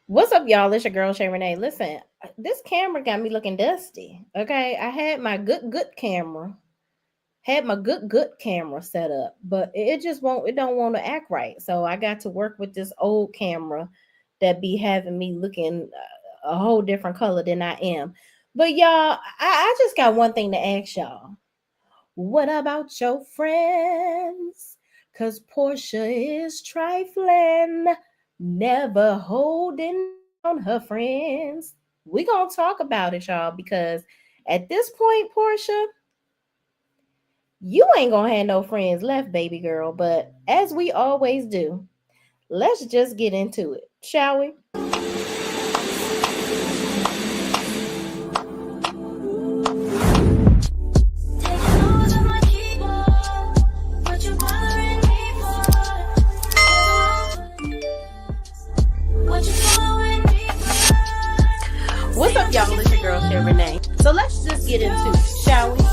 What's up, y'all? It's your girl Shay Renee. Listen, this camera got me looking dusty. Okay, I had my good camera, had my good camera set up, but it just won't. It don't want to act right. So I got to work with this old camera that be having me looking a whole different color than I am. But y'all, I just got one thing to ask y'all. What about your friends? Cause Portia is trifling, never holding down her friends. We gonna talk about it, y'all, because at this point, Portia, you ain't gonna have no friends left, baby girl. But as we always do, let's just get into it, shall we? What's up, y'all? It's your girl, Shay Renee. So let's just get into it, shall we?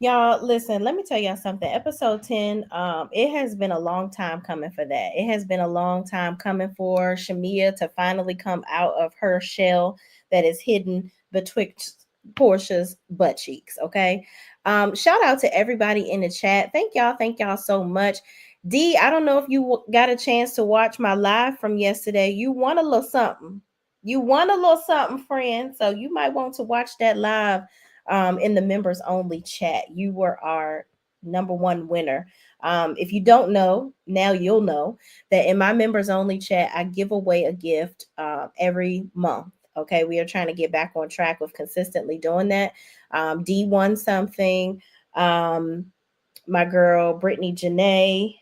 Y'all, listen, let me tell y'all something. Episode 10, it has been a long time coming for that. It has been a long time coming for Shamea to finally come out of her shell that is hidden betwixt Portia's butt cheeks. Okay. Shout out to everybody in the chat. Thank y'all so much. D, I don't know if you got a chance to watch my live from yesterday. You won a little something. You won a little something, friend. So you might want to watch that live in the members only chat. You were our number one winner. If you don't know, now you'll know that in my members only chat, I give away a gift every month. Okay, we are trying to get back on track with consistently doing that. D won something. My girl Brittany Janae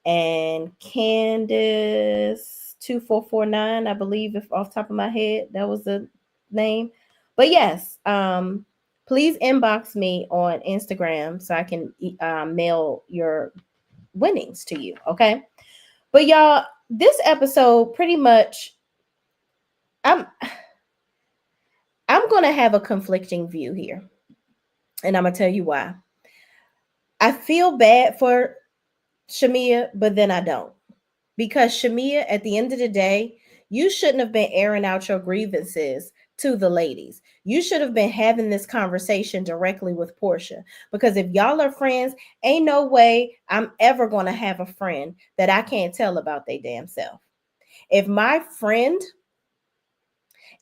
and Candace 2449, I believe, if off the top of my head, that was the name. But yes, please inbox me on Instagram so I can mail your winnings to you. Okay. But y'all, this episode pretty much, I'm I'm gonna have a conflicting view here, and I'm gonna tell you why. I feel bad for Shamea, but then I don't. Because Shamea, at the end of the day, you shouldn't have been airing out your grievances to the ladies. You should have been having this conversation directly with Porsha. Because if y'all are friends, ain't no way I'm ever going to have a friend that I can't tell about their damn self. If my friend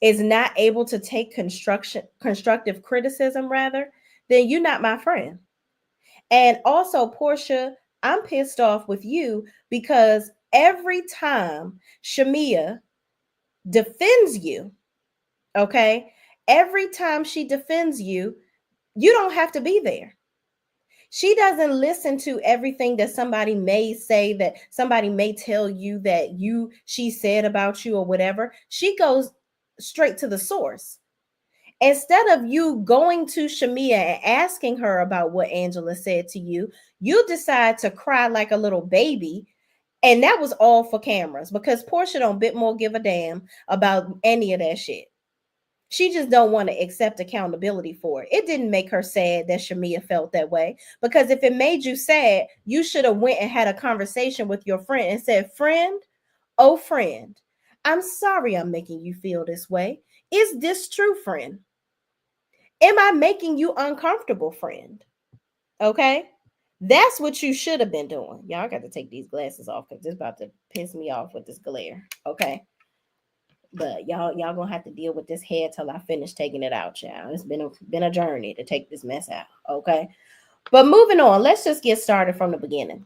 is not able to take constructive criticism, rather, then you're not my friend. And also, Porsha, I'm pissed off with you because every time Shamea defends you, okay, every time she defends you, you don't have to be there. She doesn't listen to everything that somebody may say, that somebody may tell you that she said about you or whatever. She goes straight to the source. Instead of you going to Shamea and asking her about what Angela said to you, you decide to cry like a little baby. And that was all for cameras because Porsha don't bit more give a damn about any of that shit. She just don't want to accept accountability for it. It didn't make her sad that Shamea felt that way, because if it made you sad, you should have went and had a conversation with your friend and said, friend, oh friend, I'm sorry I'm making you feel this way. Is this true, friend? Am I making you uncomfortable, friend? Okay. That's what you should have been doing. Y'all got to take these glasses off because this about to piss me off with this glare. Okay. But y'all gonna have to deal with this hair till I finish taking it out, y'all. It's been a journey to take this mess out. Okay. But moving on, let's just get started from the beginning.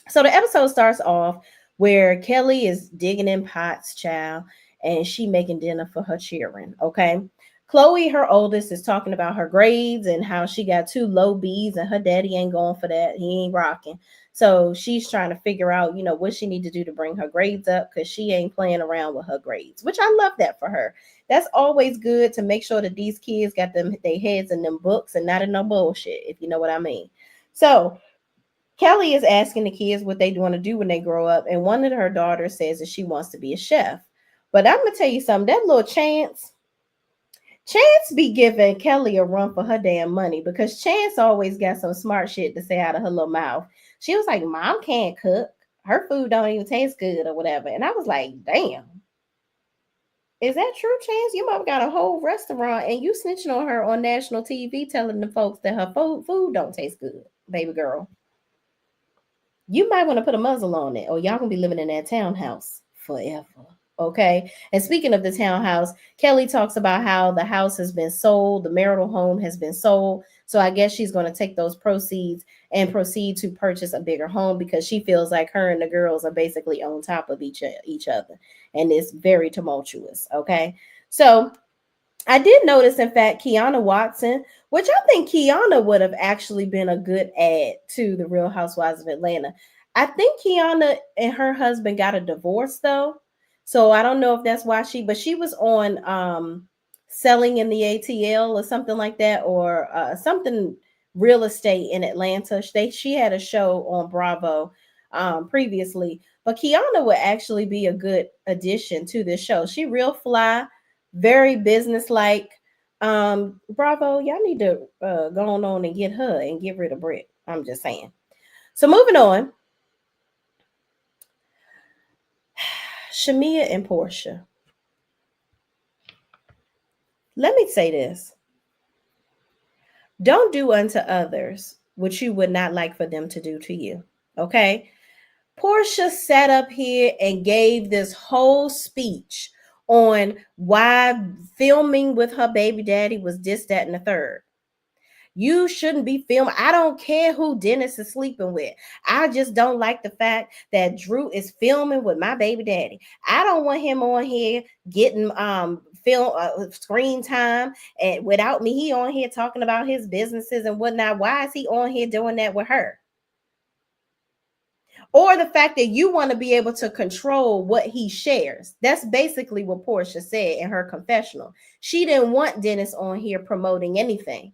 So the episode starts off where Kelly is digging in pots, child, and she making dinner for her children. Okay. Chloe, her oldest, is talking about her grades and how she got 2 low B's and her daddy ain't going for that. He ain't rocking. So she's trying to figure out, what she need to do to bring her grades up because she ain't playing around with her grades, which I love that for her. That's always good to make sure that these kids got them their heads in them books and not in no bullshit, if you know what I mean. So Kelly is asking the kids what they want to do when they grow up, and one of her daughters says that she wants to be a chef. But I'm gonna tell you something, that little Chance be giving Kelly a run for her damn money because Chance always got some smart shit to say out of her little mouth. She was like, Mom can't cook. Her food don't even taste good or whatever. And I was like, damn. Is that true, Chance? Your mom got a whole restaurant and you snitching on her on national TV telling the folks that her food don't taste good, baby girl. You might want to put a muzzle on it, or y'all gonna be living in that townhouse forever. Okay. And speaking of the townhouse, Kelly talks about how the house has been sold, the marital home has been sold. So I guess she's going to take those proceeds and proceed to purchase a bigger home because she feels like her and the girls are basically on top of each other. And it's very tumultuous. Okay. So I did notice, in fact, Kiana Watson, which I think Kiana would have actually been a good add to the Real Housewives of Atlanta. I think Kiana and her husband got a divorce though. So I don't know if that's why but she was on selling in the ATL or something like that, or something real estate in Atlanta. She had a show on Bravo previously, but Kiana would actually be a good addition to this show. She real fly, very businesslike. Bravo, y'all need to go on and get her and get rid of Brit. I'm just saying. So moving on, Shamea and Porsha. Let me say this. Don't do unto others what you would not like for them to do to you. Okay? Porsha sat up here and gave this whole speech on why filming with her baby daddy was this, that, and the third. You shouldn't be filming. I don't care who Dennis is sleeping with. I just don't like the fact that Drew is filming with my baby daddy. I don't want him on here getting film screen time and without me. He on here talking about his businesses and whatnot. Why is he on here doing that with her? Or the fact that you want to be able to control what he shares. That's basically what Porsha said in her confessional. She didn't want Dennis on here promoting anything,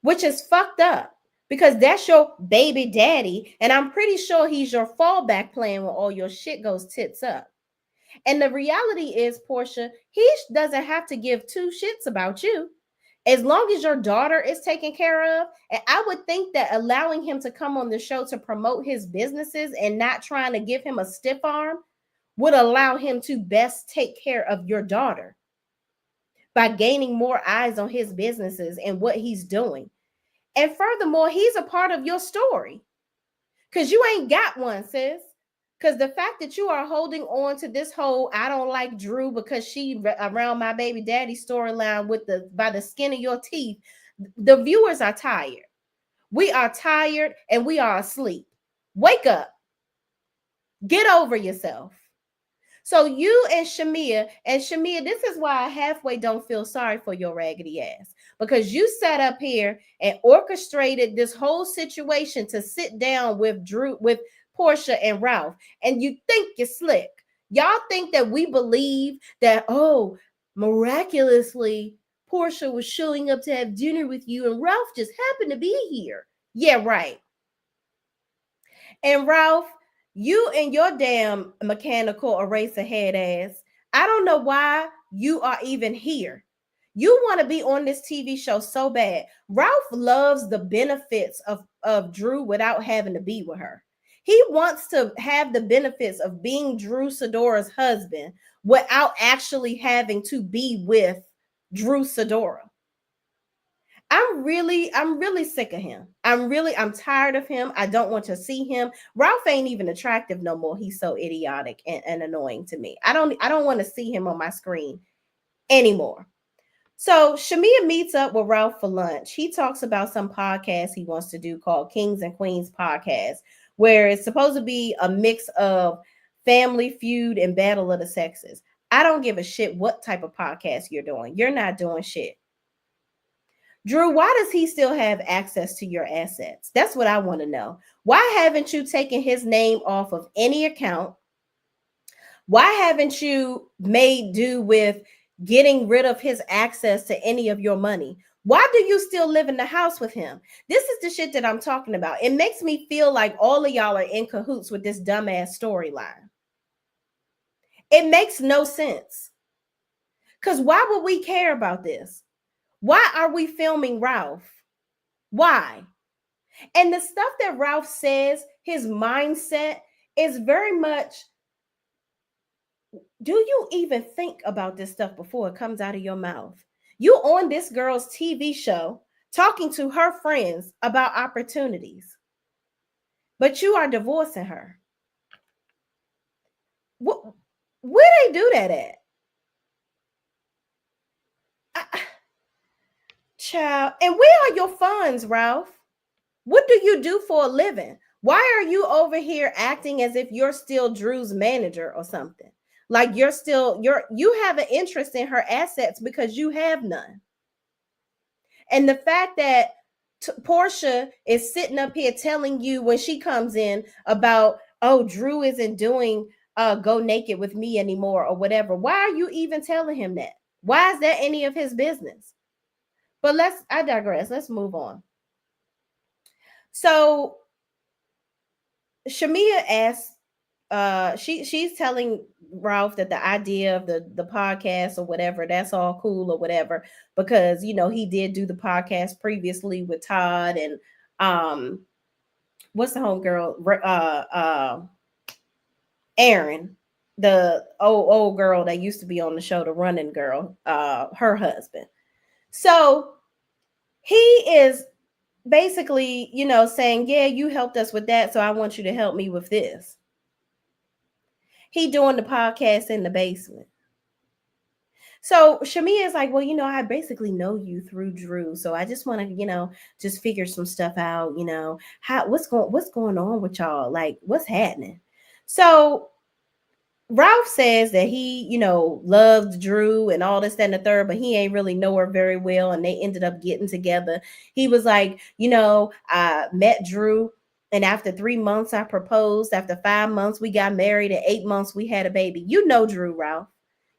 which is fucked up because that's your baby daddy. And I'm pretty sure he's your fallback plan when all your shit goes tits up. And the reality is, Porsha, he doesn't have to give 2 shits about you. As long as your daughter is taken care of, and I would think that allowing him to come on the show to promote his businesses and not trying to give him a stiff arm would allow him to best take care of your daughter by gaining more eyes on his businesses and what he's doing. And furthermore, he's a part of your story because you ain't got one, sis. Because the fact that you are holding on to this whole I don't like Drew because she around my baby daddy storyline with by the skin of your teeth, the viewers are tired. We are tired and we are asleep. Wake up. Get over yourself. So you and Shamea, this is why I halfway don't feel sorry for your raggedy ass. Because you sat up here and orchestrated this whole situation to sit down with Porsha and Ralph. And you think you're slick. Y'all think that we believe that, oh, miraculously, Porsha was showing up to have dinner with you and Ralph just happened to be here. Yeah, right. And Ralph, you and your damn mechanical eraser head ass, I don't know why you are even here. You want to be on this TV show so bad. Ralph loves the benefits of Drew without having to be with her. He wants to have the benefits of being Drew Sidora's husband without actually having to be with Drew Sidora. I'm really sick of him. I'm tired of him. I don't want to see him. Ralph ain't even attractive no more. He's so idiotic and annoying to me. I don't want to see him on my screen anymore. So Shamea meets up with Ralph for lunch. He talks about some podcast he wants to do called Kings and Queens Podcast, where it's supposed to be a mix of Family Feud and Battle of the Sexes. I don't give a shit what type of podcast you're doing. You're not doing shit. Drew, why does he still have access to your assets? That's what I want to know. Why haven't you taken his name off of any account? Why haven't you made do with getting rid of his access to any of your money? Why do you still live in the house with him? This is the shit that I'm talking about. It makes me feel like all of y'all are in cahoots with this dumbass storyline. It makes no sense. Because why would we care about this? Why are we filming Ralph? Why? And the stuff that Ralph says, his mindset is very much, do you even think about this stuff before it comes out of your mouth? You on this girl's TV show talking to her friends about opportunities, but you are divorcing her. Where they do that at? Child, and where are your funds, Ralph? What do you do for a living? Why are you over here acting as if you're still Drew's manager or something? Like you have an interest in her assets because you have none. And the fact that Porsha is sitting up here telling you when she comes in about, oh, Drew isn't doing go naked with me anymore or whatever. Why are you even telling him that? Why is that any of his business? But I digress. Let's move on. So Shamea asks, she's telling Ralph that the idea of the podcast or whatever, that's all cool or whatever, because he did do the podcast previously with Todd and what's the homegirl, Aaron, the old girl that used to be on the show, the running girl, her husband. So he is basically, saying, yeah, you helped us with that, so I want you to help me with this. He doing the podcast in the basement. So Shamea is like, well, I basically know you through Drew, so I just want to, just figure some stuff out. What's going on with y'all? Like, what's happening? So Ralph says that he, loved Drew and all this, that, and the third, but he ain't really know her very well. And they ended up getting together. He was like, I met Drew, and after 3 months, I proposed. After 5 months, we got married. At 8 months, we had a baby. You know Drew, Ralph.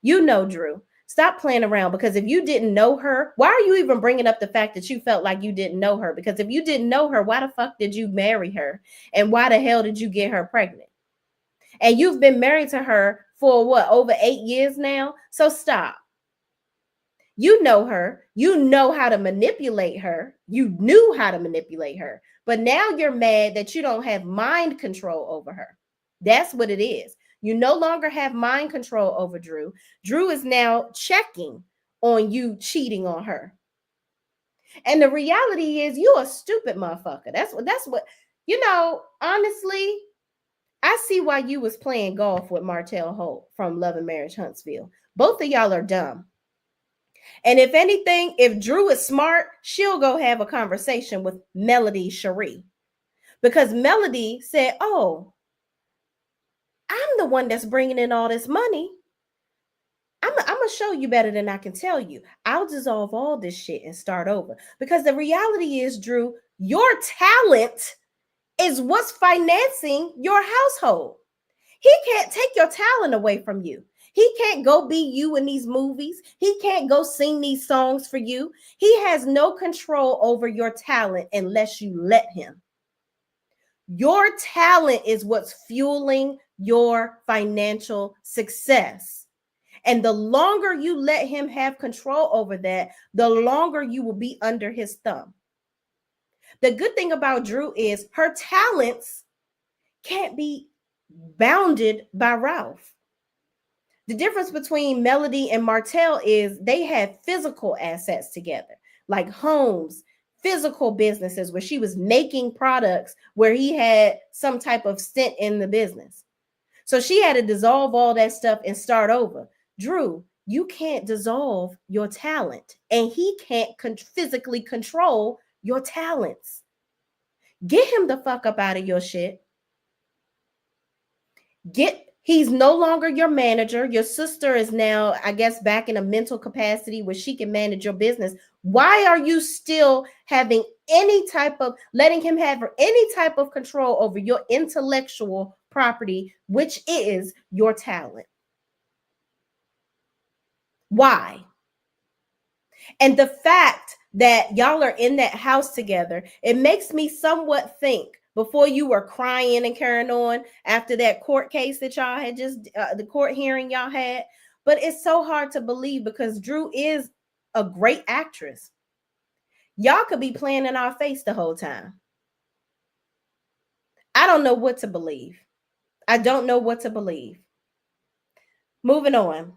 You know Drew. Stop playing around, because if you didn't know her, why are you even bringing up the fact that you felt like you didn't know her? Because if you didn't know her, why the fuck did you marry her? And why the hell did you get her pregnant? And you've been married to her for what, over 8 years now? So stop. You know her. You know how to manipulate her. You knew how to manipulate her. But now you're mad that you don't have mind control over her. That's what it is. You no longer have mind control over Drew. Drew is now checking on you cheating on her. And the reality is, you a stupid motherfucker. That's what, honestly, I see why you was playing golf with Martell Holt from Love and Marriage Huntsville. Both of y'all are dumb. And if anything, if Drew is smart, she'll go have a conversation with Melody Cherie. Because Melody said, oh, I'm the one that's bringing in all this money. I'm going to show you better than I can tell you. I'll dissolve all this shit and start over. Because the reality is, Drew, your talent is what's financing your household. He can't take your talent away from you. He can't go be you in these movies. He can't go sing these songs for you. He has no control over your talent unless you let him. Your talent is what's fueling your financial success. And the longer you let him have control over that, the longer you will be under his thumb. The good thing about Drew is her talents can't be bounded by Ralph. The difference between Melody and Martell is they have physical assets together. like homes, physical businesses where she was making products where he had some type of stint in the business. So she had to dissolve all that stuff and start over. Drew, you can't dissolve your talent, and he can't physically control your talents. Get him the fuck up out of your shit. He's no longer your manager. Your sister is now, I guess, back in a mental capacity where she can manage your business. Why are you still having letting him have any type of control over your intellectual property, which is your talent? Why? And the fact that y'all are in that house together, it makes me somewhat think, before you were crying and carrying on after that court case that y'all had the court hearing y'all had. But it's so hard to believe because Drew is a great actress. Y'all could be playing in our face the whole time. I don't know what to believe. I don't know what to believe. Moving on.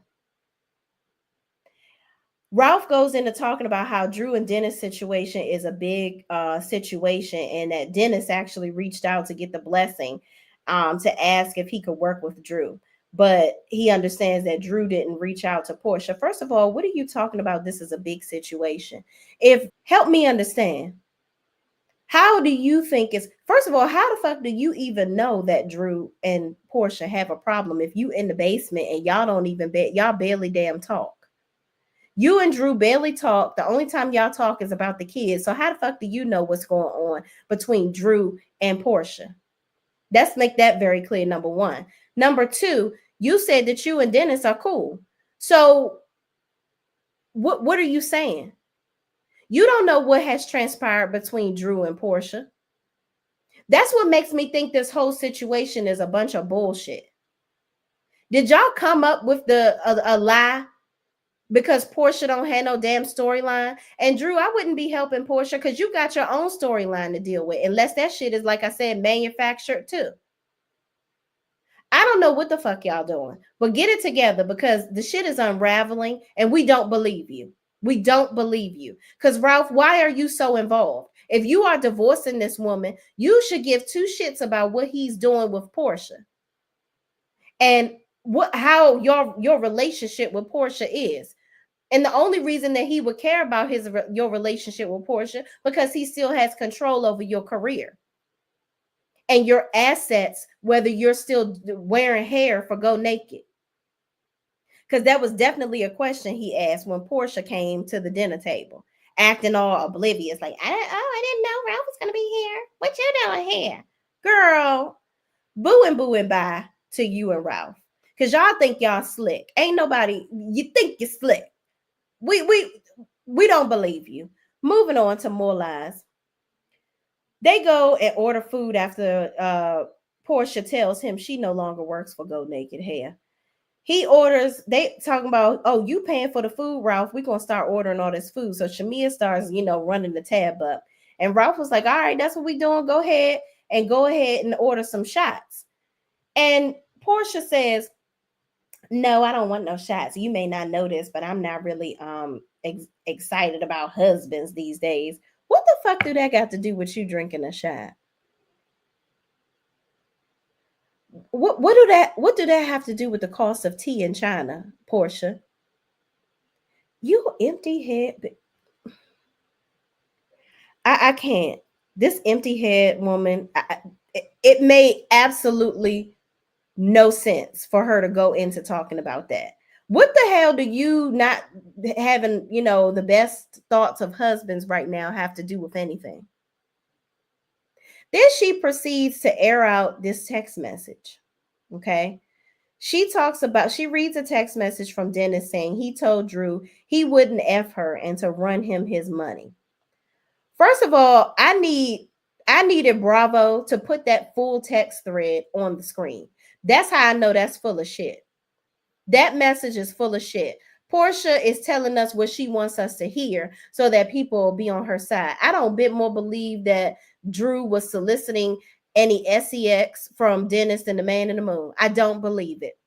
Ralph goes into talking about how Drew and Dennis' situation is a big situation, and that Dennis actually reached out to get the blessing to ask if he could work with Drew. But he understands that Drew didn't reach out to Porsha. First of all, what are you talking about? This is a big situation. Help me understand. How do you think first of all, how the fuck do you even know that Drew and Porsha have a problem if you in the basement and y'all don't even y'all barely damn talk? You and Drew barely talk. The only time y'all talk is about the kids. So how the fuck do you know what's going on between Drew and Porsha? Let's make that very clear, number one. Number two, you said that you and Dennis are cool. So what are you saying? You don't know what has transpired between Drew and Porsha. That's what makes me think this whole situation is a bunch of bullshit. Did y'all come up with a lie? Because Porsha don't have no damn storyline. And Drew, I wouldn't be helping Porsha because you got your own storyline to deal with. Unless that shit is, like I said, manufactured too. I don't know what the fuck y'all doing. But get it together because the shit is unraveling and we don't believe you. We don't believe you. Because Ralph, why are you so involved? If you are divorcing this woman, you should give two shits about what he's doing with Porsha. And how your relationship with Porsha is. And the only reason that he would care about your relationship with Porsha because he still has control over your career and your assets, whether you're still wearing hair for Go Naked. Because that was definitely a question he asked when Porsha came to the dinner table, acting all oblivious, like, I didn't know Ralph was going to be here. What you doing here? Girl, boo and bye to you and Ralph. Because y'all think y'all slick. Ain't nobody, you think you're slick. We don't believe you. Moving on to more lies. They go and order food after Porsha tells him she no longer works for Go Naked Hair. He orders, they talking about, oh, you paying for the food, Ralph. We're going to start ordering all this food. So Shamea starts, running the tab up. And Ralph was like, all right, that's what we doing. Go ahead and order some shots. And Porsha says, no, I don't want no shots. You may not know this, but I'm not really excited about husbands these days. What the fuck do that got to do with you drinking a shot? What do that have to do with the cost of tea in China, Porsha? You empty head. I can't. This empty head woman, it made absolutely no sense for her to go into talking about that. What the hell do you not having, the best thoughts of husbands right now have to do with anything? Then she proceeds to air out this text message. Okay. She reads a text message from Dennis saying he told Drew he wouldn't F her and to run him his money. First of all, I needed Bravo to put that full text thread on the screen. That's how I know that's full of shit. That message is full of shit. Porsha is telling us what she wants us to hear so that people will be on her side. I don't a bit more believe that Drew was soliciting any sex from Dennis and the Man in the Moon. I don't believe it.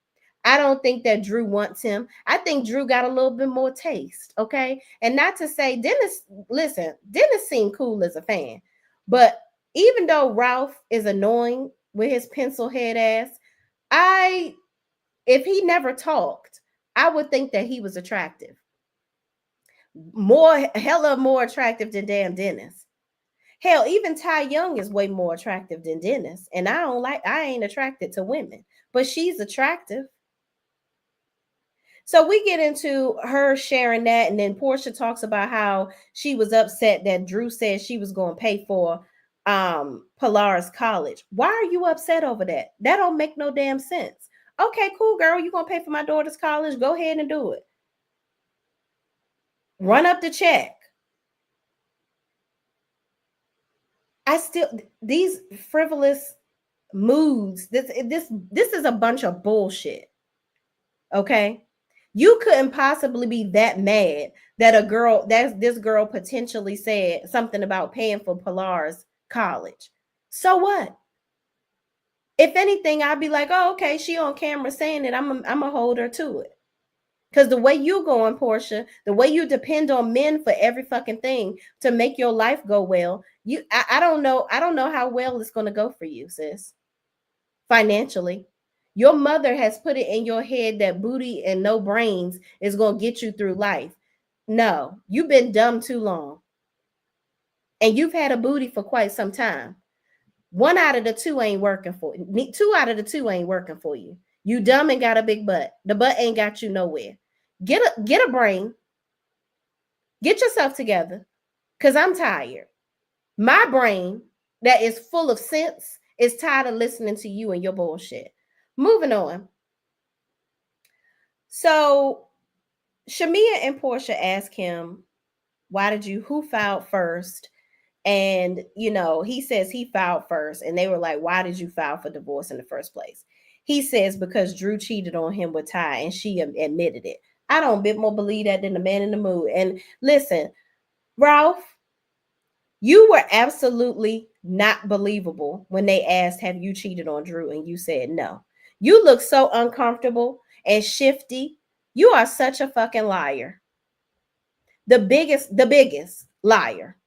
I don't think that Drew wants him. I think Drew got a little bit more taste, okay? And not to say Dennis, listen, Dennis seemed cool as a fan. But even though Ralph is annoying with his pencil head ass, I if he never talked, I would think that he was attractive. More hella more attractive than damn Dennis. Hell, even Ty Young is way more attractive than Dennis. And I ain't attracted to women, but she's attractive. So we get into her sharing that, and then Porsha talks about how she was upset that Drew said she was going to pay for Polaris college. Why are you upset over that? That don't make no damn sense. Okay, cool, girl. You going to pay for my daughter's college? Go ahead and do it. Run up the check. I still these frivolous moods. This is a bunch of bullshit. Okay? You couldn't possibly be that mad that this girl potentially said something about paying for Pilar's college. So what? If anything, I'd be like, oh, okay, she on camera saying it. I'm gonna hold her to it. Because the way you going, Porsha, the way you depend on men for every fucking thing to make your life go well, I don't know. I don't know how well it's gonna go for you, sis. Financially. Your mother has put it in your head that booty and no brains is going to get you through life. No, you've been dumb too long. And you've had a booty for quite some time. One out of the two ain't working for you. Two out of the two ain't working for you. You dumb and got a big butt. The butt ain't got you nowhere. Get a brain. Get yourself together. Cause I'm tired. My brain that is full of sense is tired of listening to you and your bullshit. Moving on. So Shamea and Porsha ask him, who filed first? And, he says he filed first. And they were like, why did you file for divorce in the first place? He says because Drew cheated on him with Ty and she admitted it. I don't a bit more believe that than the man in the mood. And listen, Ralph, you were absolutely not believable when they asked, have you cheated on Drew? And you said no. You look so uncomfortable and shifty. You are such a fucking liar. The biggest liar.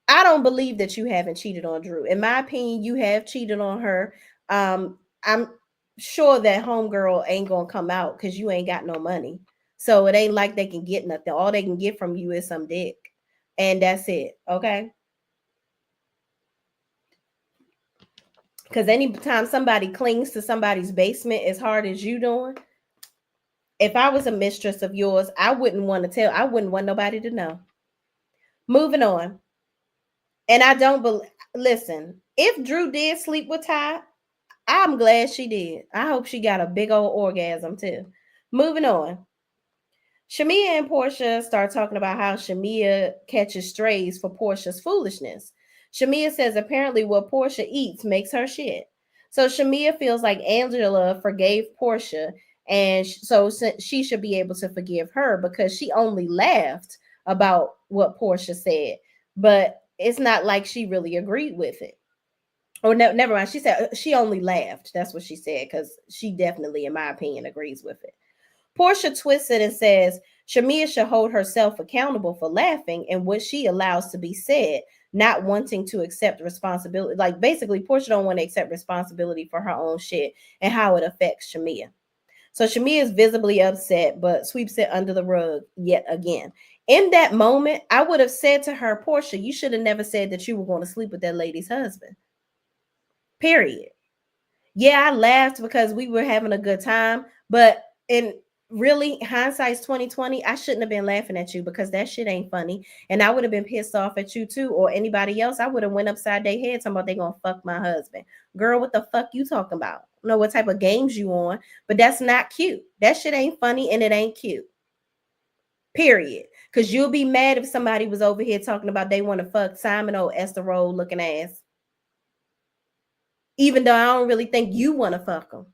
I don't believe that you haven't cheated on Drew. In my opinion, you have cheated on her. I'm sure that homegirl ain't gonna come out because you ain't got no money. So it ain't like they can get nothing. All they can get from you is some dick. And that's it. Okay. Because anytime somebody clings to somebody's basement as hard as you doing, if I was a mistress of yours, I wouldn't want nobody to know. Moving on. And I don't believe, listen, if Drew did sleep with Ty, I'm glad she did. I hope she got a big old orgasm too. Moving on. Shamea and Porsha start talking about how Shamea catches strays for Portia's foolishness. Shamea says apparently what Porsha eats makes her shit. So Shamea feels like Angela forgave Porsha, and so she should be able to forgive her because she only laughed about what Porsha said, but it's not like she really agreed with it. Or no, never mind. She said she only laughed. That's what she said because she definitely, in my opinion, agrees with it. Porsha twists it and says Shamea should hold herself accountable for laughing and what she allows to be said, not wanting to accept responsibility. Like basically, Porsha don't want to accept responsibility for her own shit and how it affects Shamea. So Shamea is visibly upset, but sweeps it under the rug yet again. In that moment, I would have said to her, Porsha, you should have never said that you were going to sleep with that lady's husband. Period. Yeah, I laughed because we were having a good time, but in really hindsight's 2020, I shouldn't have been laughing at you because that shit ain't funny. And I would have been pissed off at you too, or anybody else. I would have went upside their head talking about they gonna fuck my husband. Girl, what the fuck you talking about? I don't know what type of games you on, but that's not cute. That shit ain't funny and it ain't cute. Period. Because you'll be mad if somebody was over here talking about they want to fuck Simon or Esther Roll looking ass. Even though I don't really think you want to fuck him.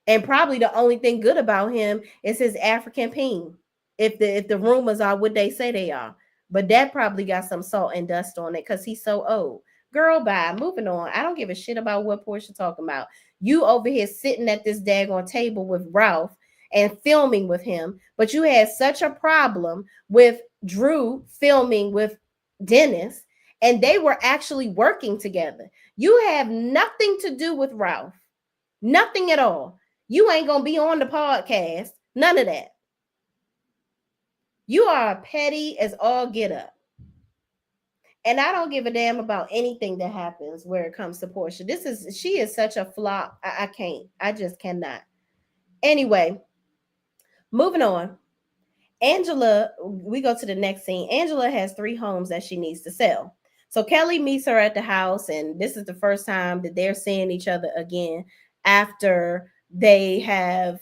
And probably the only thing good about him is his African peen. If the rumors are what they say they are. But that probably got some salt and dust on it because he's so old. Girl, bye. Moving on. I don't give a shit about what Porsha talking about. You over here sitting at this daggone table with Ralph and filming with him, but you had such a problem with Drew filming with Dennis, and they were actually working together. You have nothing to do with Ralph. Nothing at all. You ain't gonna be on the podcast. None of that. You are petty as all get up. And I don't give a damn about anything that happens where it comes to Porsha. She is such a flop. I can't. I just cannot. Anyway, moving on. Angela, we go to the next scene. Angela has 3 homes that she needs to sell. So Kelly meets her at the house, and this is the first time that they're seeing each other again after they have,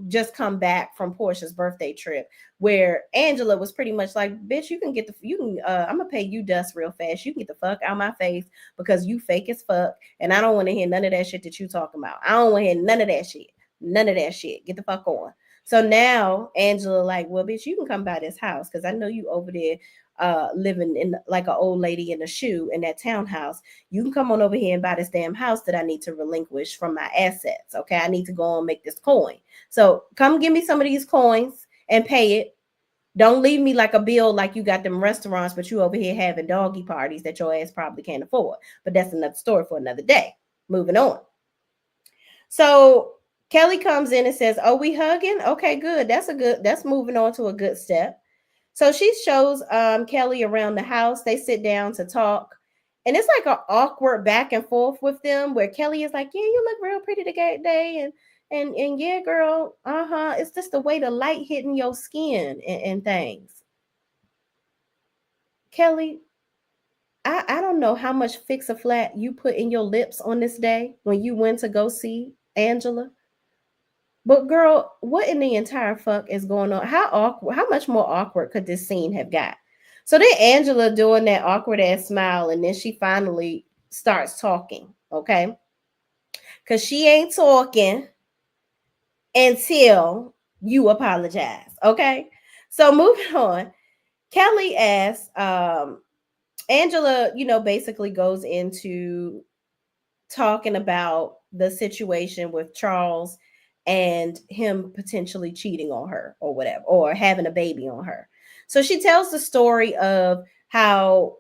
just come back from Porsha's birthday trip, where Angela was pretty much like, bitch, I'm gonna pay you dust real fast. You can get the fuck out of my face because you fake as fuck, and I don't want to hear none of that shit that you talking about. I don't want to hear none of that shit. None of that shit. Get the fuck on. So now Angela like, well, bitch, you can come by this house because I know you over there living in like an old lady in a shoe in that townhouse. You can come on over here and buy this damn house that I need to relinquish from my assets. Okay, I need to go and make this coin. So come give me some of these coins and pay it. Don't leave me like a bill like you got them restaurants, but you over here having doggy parties that your ass probably can't afford. But that's another story for another day. Moving on. So Kelly comes in and says, "Oh, we hugging? Okay, good. That's moving on to a good step." So she shows Kelly around the house. They sit down to talk. And it's like an awkward back and forth with them where Kelly is like, "Yeah, you look real pretty today." And yeah, girl, it's just the way the light hitting your skin and things. Kelly, I don't know how much Fix-A-Flat you put in your lips on this day when you went to go see Angela. But girl, what in the entire fuck is going on? How awkward, how much more awkward could this scene have got? So then Angela doing that awkward ass smile, and then she finally starts talking, okay? Because she ain't talking until you apologize, okay? So moving on, Kelly asks, Angela, basically goes into talking about the situation with Charles and him potentially cheating on her or whatever, or having a baby on her. So she tells the story of how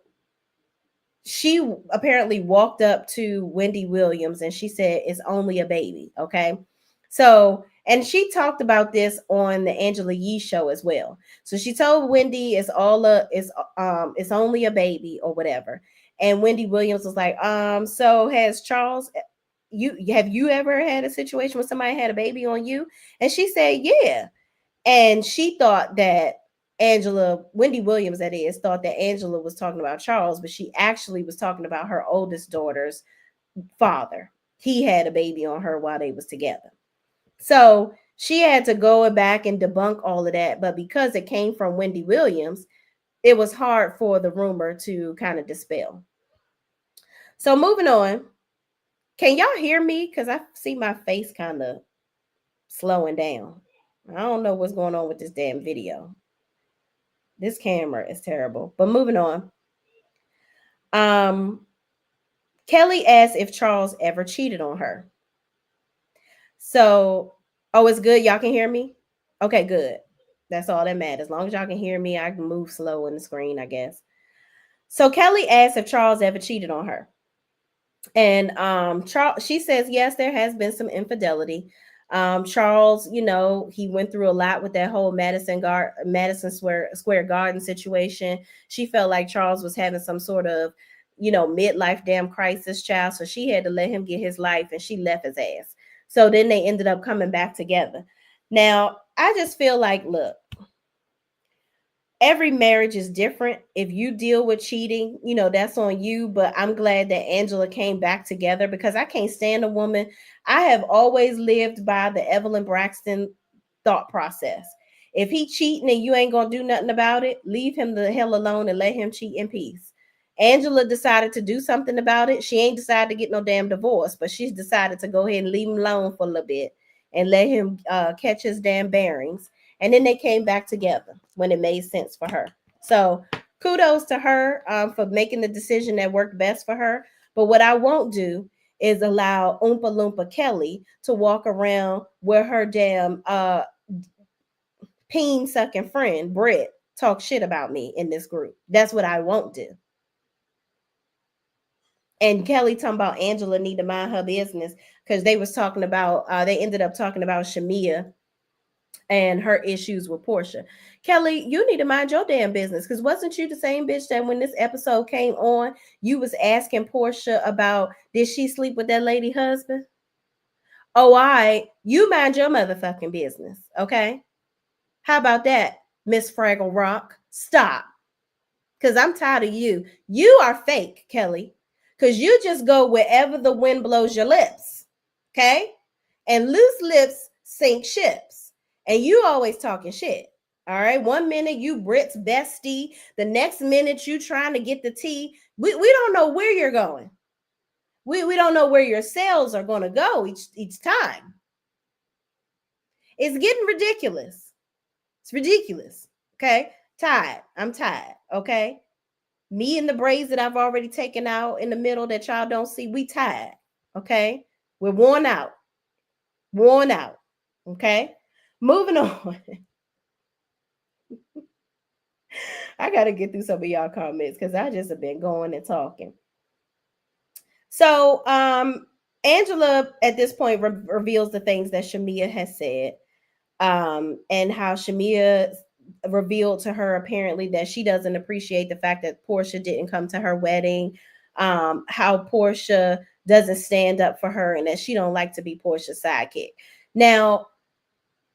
she apparently walked up to Wendy Williams and she said, "It's only a baby." Okay. So, and she talked about this on the Angela Yee show as well. So she told Wendy it's only a baby or whatever. And Wendy Williams was like, so has Charles, you ever had a situation where somebody had a baby on you? And she said, yeah. And she thought that Wendy Williams, that is, thought that Angela was talking about Charles, but she actually was talking about her oldest daughter's father. He had a baby on her while they was together. So she had to go back and debunk all of that. But because it came from Wendy Williams, it was hard for the rumor to kind of dispel. So moving on. Can y'all hear me? Because I see my face kind of slowing down. I don't know what's going on with this damn video. This camera is terrible. But moving on. Kelly asked if Charles ever cheated on her. So, it's good. Y'all can hear me? Okay, good. That's all that matters. As long as y'all can hear me, I can move slow on the screen, I guess. So Kelly asked if Charles ever cheated on her. And Charles, she says, yes, there has been some infidelity. Charles, he went through a lot with that whole Madison Square Garden situation. She felt like Charles was having some sort of, midlife damn crisis, child. So she had to let him get his life, and she left his ass. So then they ended up coming back together. Now, I just feel like, look, every marriage is different. If you deal with cheating, that's on you. But I'm glad that Angela came back together, because I can't stand a woman. I have always lived by the Evelyn Braxton thought process. If he cheating and you ain't gonna do nothing about it, leave him the hell alone and let him cheat in peace. Angela decided to do something about it. She ain't decided to get no damn divorce, but she's decided to go ahead and leave him alone for a little bit and let him catch his damn bearings. And then they came back together when it made sense for her. So kudos to her for making the decision that worked best for her. But what I won't do is allow Oompa Loompa Kelly to walk around with her damn peen sucking friend Brit talk shit about me in this group. That's what I won't do. And Kelly talking about Angela need to mind her business because they was talking about they ended up talking about Shamea and her issues with Porsha. Kelly, you need to mind your damn business because wasn't you the same bitch that when this episode came on, you was asking Porsha about did she sleep with that lady husband? Oh, you mind your motherfucking business, okay? How about that, Miss Fraggle Rock? Stop. Because I'm tired of you. You are fake, Kelly. Because you just go wherever the wind blows your lips. Okay? And loose lips sink ships. And you always talking shit. All right. 1 minute you Brit's bestie. The next minute you trying to get the tea. We don't know where you're going. We don't know where your sales are going to go each time. It's getting ridiculous. It's ridiculous. Okay. Tired. I'm tired. Okay. Me and the braids that I've already taken out in the middle that y'all don't see, we tired. Okay. We're worn out. Worn out. Okay. Moving on. I got to get through some of y'all comments because I just have been going and talking. So, Angela at this point reveals the things that Shamea has said, and how Shamea revealed to her apparently that she doesn't appreciate the fact that Porsha didn't come to her wedding, how Porsha doesn't stand up for her, and that she don't like to be Porsha's sidekick. Now,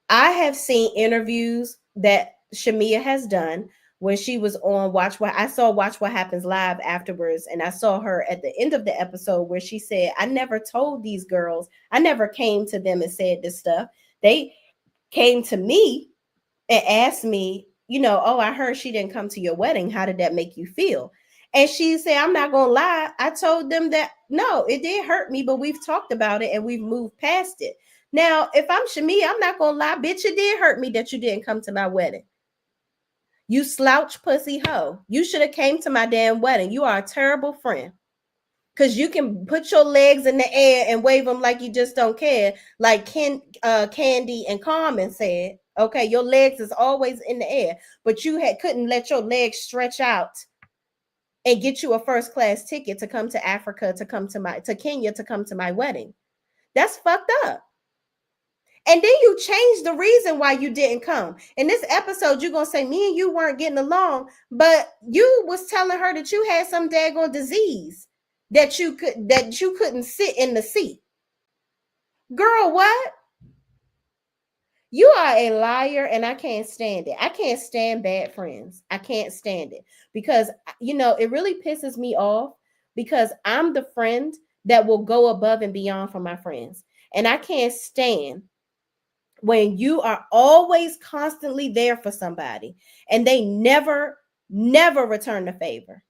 I have seen interviews that Shamea has done when she was on Watch What Happens Live afterwards, and I saw her at the end of the episode where she said, I never told these girls, I never came to them and said this stuff. They came to me and asked me, oh, I heard she didn't come to your wedding. How did that make you feel? And she said, I'm not going to lie. I told them that, no, it did hurt me, but we've talked about it and we've moved past it. Now, if I'm Shamea, I'm not going to lie. Bitch, it did hurt me that you didn't come to my wedding. You slouch pussy hoe. You should have came to my damn wedding. You are a terrible friend. Because you can put your legs in the air and wave them like you just don't care. Like Candy and Carmen said. Okay, your legs is always in the air. But you couldn't let your legs stretch out and get you a first class ticket to come to Africa, to Kenya, to come to my wedding. That's fucked up. And then you change the reason why you didn't come. In this episode, you're going to say me and you weren't getting along, but you was telling her that you had some daggone disease that you couldn't sit in the seat. Girl, what? You are a liar and I can't stand it. I can't stand bad friends. I can't stand it because, it really pisses me off because I'm the friend that will go above and beyond for my friends. And I can't stand when you are always constantly there for somebody and they never return the favor.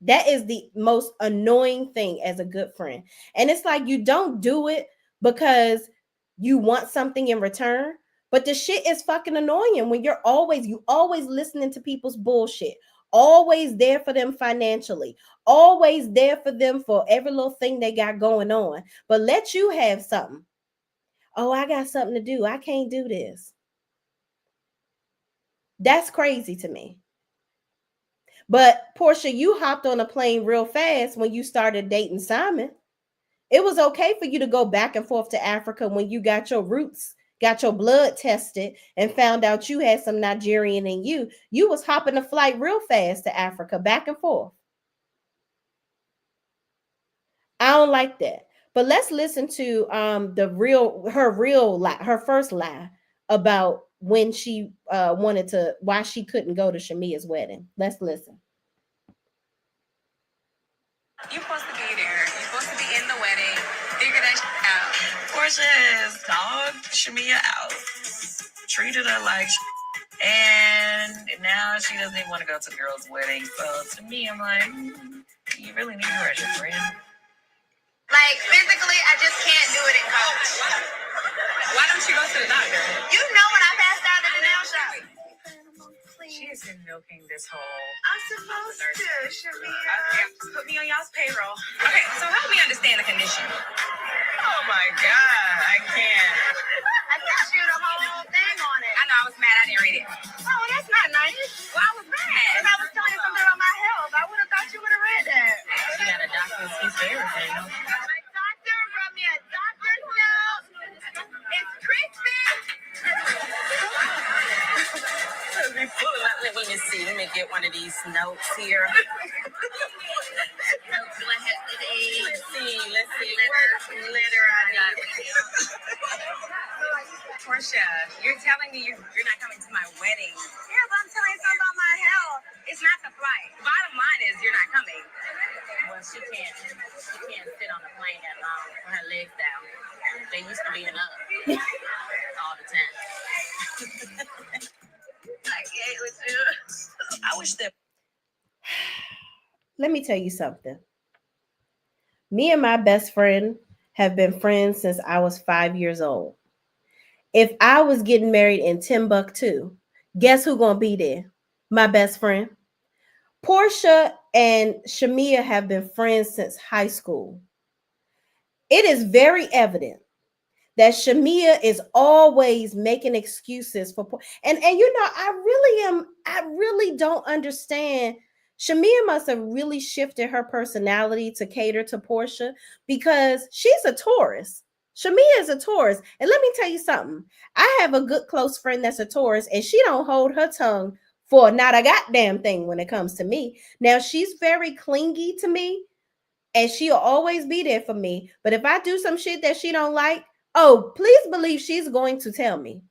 That is the most annoying thing as a good friend. And it's like you don't do it because you want something in return, but the shit is fucking annoying when you always listening to people's bullshit, always there for them financially, always there for them for every little thing they got going on, but let you have something. Oh, I got something to do. I can't do this. That's crazy to me. But Porsha, you hopped on a plane real fast when you started dating Simon. It was okay for you to go back and forth to Africa when you got your roots, got your blood tested, and found out you had some Nigerian in you. You was hopping a flight real fast to Africa, back and forth. I don't like that. But let's listen to her first lie about when she why she couldn't go to Shamea's wedding. Let's listen. You're supposed to be there. You're supposed to be in the wedding. Figure that shit out. Porsha has dogged Shamea out, treated her like and now she doesn't even want to go to the girl's wedding. So to me, I'm like, you really need her as your friend. Like, physically, I just can't do it in coach. Why don't you go to the doctor? You know when I passed out at the nail shop. She is in no milking this whole. I'm supposed to, Shamea. Put me on y'all's payroll. Okay, so help me understand the condition. Oh my God, I can't. I sent you the whole thing on it. I know, I was mad. I didn't read it. Oh, that's not nice. Well, I was mad. Because I was telling you something about my health. I would have thought you would have read that. She got a doctor's excuse for everything. My doctor brought me a doctor's note. It's Christmas. Let me see. Let me get one of these notes here. Let's see. Letter I got. Porsha, you're telling me you're not coming to my wedding. Yeah, but I'm telling you something about my health. It's not the flight. Bottom line is you're not coming. Well, she can't sit on the plane that long with her legs down. They used to be up all the time. I can't with you. I wish that. Let me tell you something. Me and my best friend have been friends since I was 5 years old. If I was getting married in Timbuktu, guess who's going to be there? My best friend. Porsha and Shamea have been friends since high school. It is very evident that Shamea is always making excuses for and you know, I really don't understand. Shamea must have really shifted her personality to cater to Porsha because she's a Taurus. Shamea is a Taurus. And let me tell you something. I have a good close friend that's a Taurus, and she don't hold her tongue for not a goddamn thing when it comes to me. Now, she's very clingy to me, and she'll always be there for me. But if I do some shit that she don't like, oh, please believe she's going to tell me.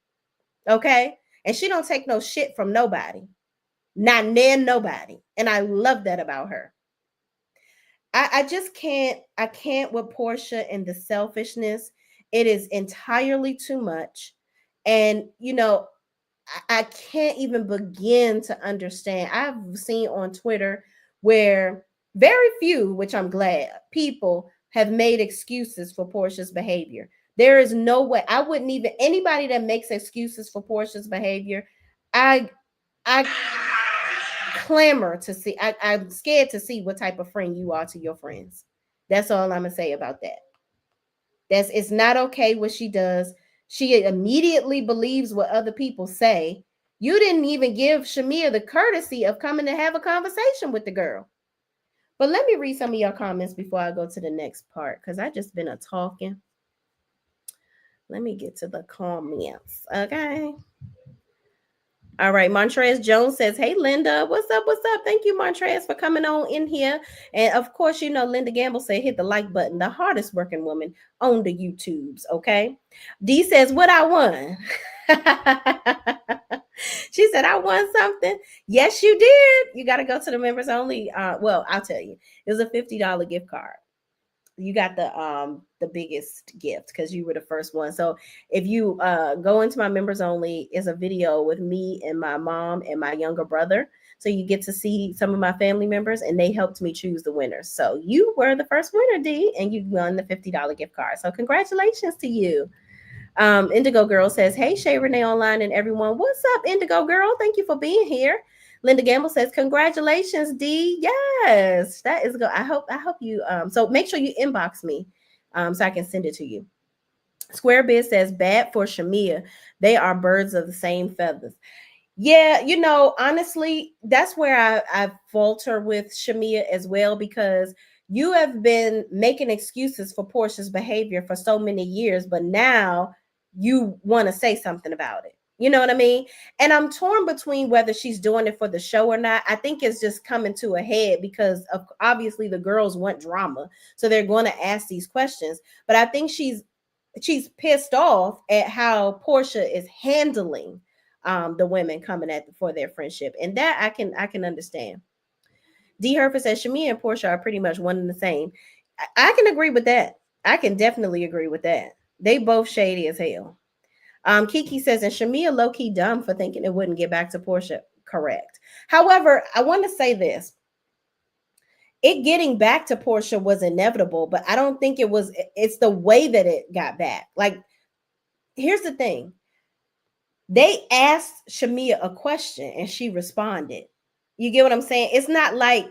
Okay? And she don't take no shit from nobody. Not near nobody. And I love that about her. I just can't with Porsha and the selfishness. It is entirely too much. And, you know, I can't even begin to understand. I've seen on Twitter where very few, which I'm glad, people have made excuses for Porsha's behavior. There is no way. I wouldn't even, anybody that makes excuses for Porsha's behavior, I clamor to see. I'm scared to see what type of friend you are to your friends. That's all I'm gonna say about that. It's not okay what she does. She immediately believes what other people say. You didn't even give Shamea the courtesy of coming to have a conversation with the girl. But let me read some of your comments before I go to the next part, because I just been a talking. Let me get to the comments, okay? All right, Montrez Jones says, hey, Linda, what's up? What's up? Thank you, Montrez, for coming on in here. And of course, you know, Linda Gamble said, hit the like button, the hardest working woman on the YouTubes, okay? D says, what I won? She said, I won something. Yes, you did. You got to go to the members only. Well, I'll tell you, it was a $50 gift card. You got the biggest gift because you were the first one. So if you go into my members only, is a video with me and my mom and my younger brother. So you get to see some of my family members, and they helped me choose the winners. So you were the first winner, D, and you won the $50 gift card. So congratulations to you. Indigo Girl says, hey, shayreneeonline and everyone. What's up, Indigo Girl? Thank you for being here. Linda Gamble says, congratulations, D. Yes, that is good. I hope you, so make sure you inbox me so I can send it to you. Square Biz says, bad for Shamea. They are birds of the same feathers. Yeah, you know, honestly, that's where I falter with Shamea as well, because you have been making excuses for Porsha's behavior for so many years, but now you want to say something about it. You know what I mean? And I'm torn between whether she's doing it for the show or not. I think it's just coming to a head because of obviously the girls want drama. So they're going to ask these questions. But I think she's pissed off at how Porsha is handling the women coming for their friendship. And that I can understand. D. Herford says Shamea and Porsha are pretty much one and the same. I can agree with that. I can definitely agree with that. They both shady as hell. Kiki says, and Shamea low-key dumb for thinking it wouldn't get back to Porsha. Correct. However, I want to say this. It getting back to Porsha was inevitable, but I don't think it's the way that it got back. Like, here's the thing. They asked Shamea a question and she responded. You get what I'm saying? It's not like,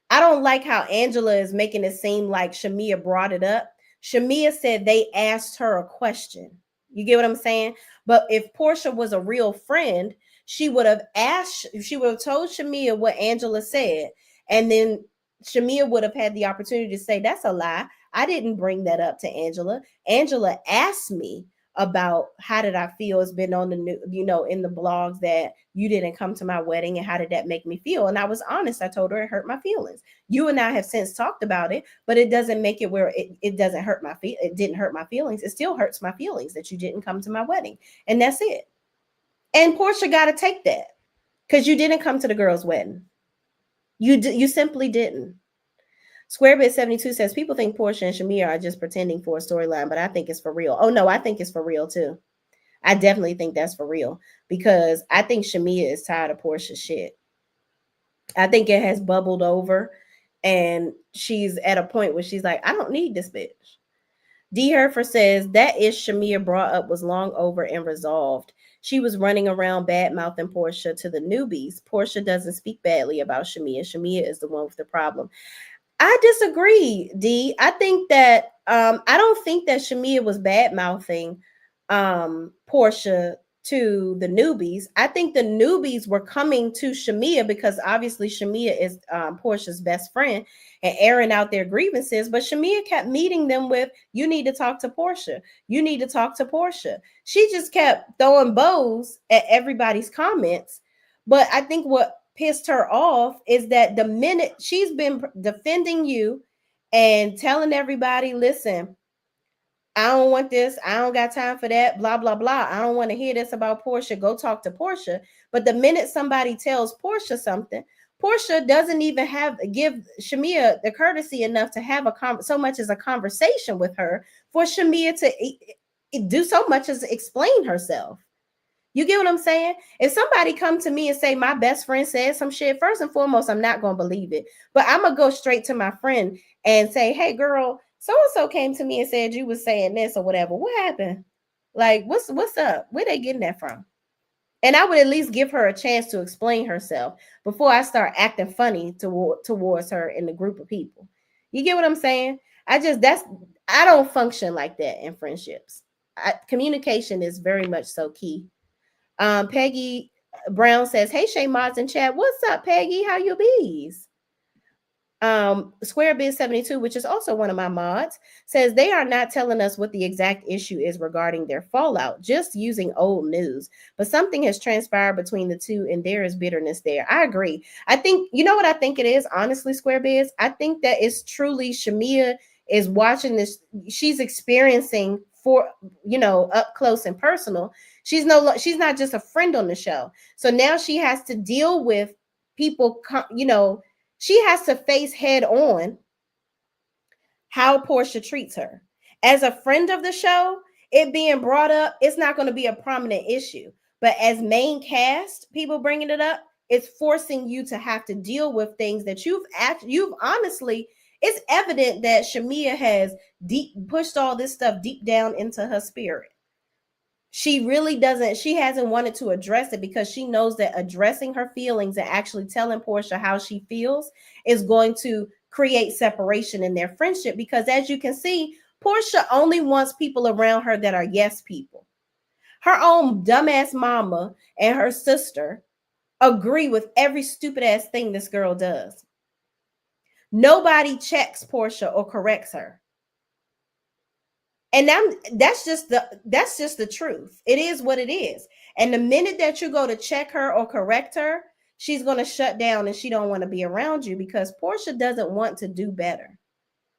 I don't like how Angela is making it seem like Shamea brought it up. Shamea said they asked her a question. You get what I'm saying? But if Porsha was a real friend, she would have asked, she would have told Shamea what Angela said. And then Shamea would have had the opportunity to say, that's a lie. I didn't bring that up to Angela. Angela asked me about how did I feel. It's been on the new, in the blogs that you didn't come to my wedding and how did that make me feel? And I was honest. I told her it hurt my feelings. You and I have since talked about it, but it doesn't make it where it doesn't hurt my feel. It didn't hurt my feelings. It still hurts my feelings that you didn't come to my wedding. And that's it. And Porsha got to take that because you didn't come to the girl's wedding. You simply didn't. Squarebit72 says people think Porsha and Shamea are just pretending for a storyline, but I think it's for real. Oh no, I think it's for real too. I definitely think that's for real because I think Shamea is tired of Porsha's shit. I think it has bubbled over and she's at a point where she's like, I don't need this bitch. D. Herfer says that is Shamea brought up was long over and resolved. She was running around bad mouthing Porsha to the newbies. Porsha doesn't speak badly about Shamea. Shamea is the one with the problem. I disagree, D. I think that I don't think that Shamea was bad mouthing Porsha to the newbies. I think the newbies were coming to Shamea because obviously Shamea is Porsha's best friend and airing out their grievances. But Shamea kept meeting them with, you need to talk to Porsha. You need to talk to Porsha. She just kept throwing bows at everybody's comments. But I think what pissed her off is that the minute she's been defending you and telling everybody, listen, I don't want this. I don't got time for that. Blah, blah, blah. I don't want to hear this about Porsha. Go talk to Porsha. But the minute somebody tells Porsha something, Porsha doesn't even give Shamea the courtesy enough to have so much as a conversation with her for Shamea to do so much as explain herself. You get what I'm saying? If somebody come to me and say my best friend said some shit, first and foremost, I'm not going to believe it. But I'm going to go straight to my friend and say, hey, girl, so-and-so came to me and said you was saying this or whatever. What happened? Like, what's up? Where they getting that from? And I would at least give her a chance to explain herself before I start acting funny towards her in the group of people. You get what I'm saying? I don't function like that in friendships. Communication is very much so key. Peggy Brown says, hey, Shay Mods in chat. What's up, Peggy? How you bees? SquareBiz72, which is also one of my mods, says they are not telling us what the exact issue is regarding their fallout, just using old news. But something has transpired between the two, and there is bitterness there. I agree. I think, you know what I think it is, honestly, SquareBiz? I think that it's truly Shamea is watching this. She's experiencing up close and personal. She's not just a friend on the show. So now she has to deal with people, she has to face head on how Porsha treats her. As a friend of the show, it being brought up, it's not going to be a prominent issue. But as main cast, people bringing it up, it's forcing you to have to deal with things that you've honestly, it's evident that Shamea has pushed all this stuff deep down into her spirit. She hasn't wanted to address it because she knows that addressing her feelings and actually telling Porsha how she feels is going to create separation in their friendship. Because as you can see, Porsha only wants people around her that are yes people. Her own dumbass mama and her sister agree with every stupid ass thing this girl does. Nobody checks Porsha or corrects her. And that's just the truth. It is what it is. And the minute that you go to check her or correct her, she's going to shut down and she don't want to be around you because Porsha doesn't want to do better.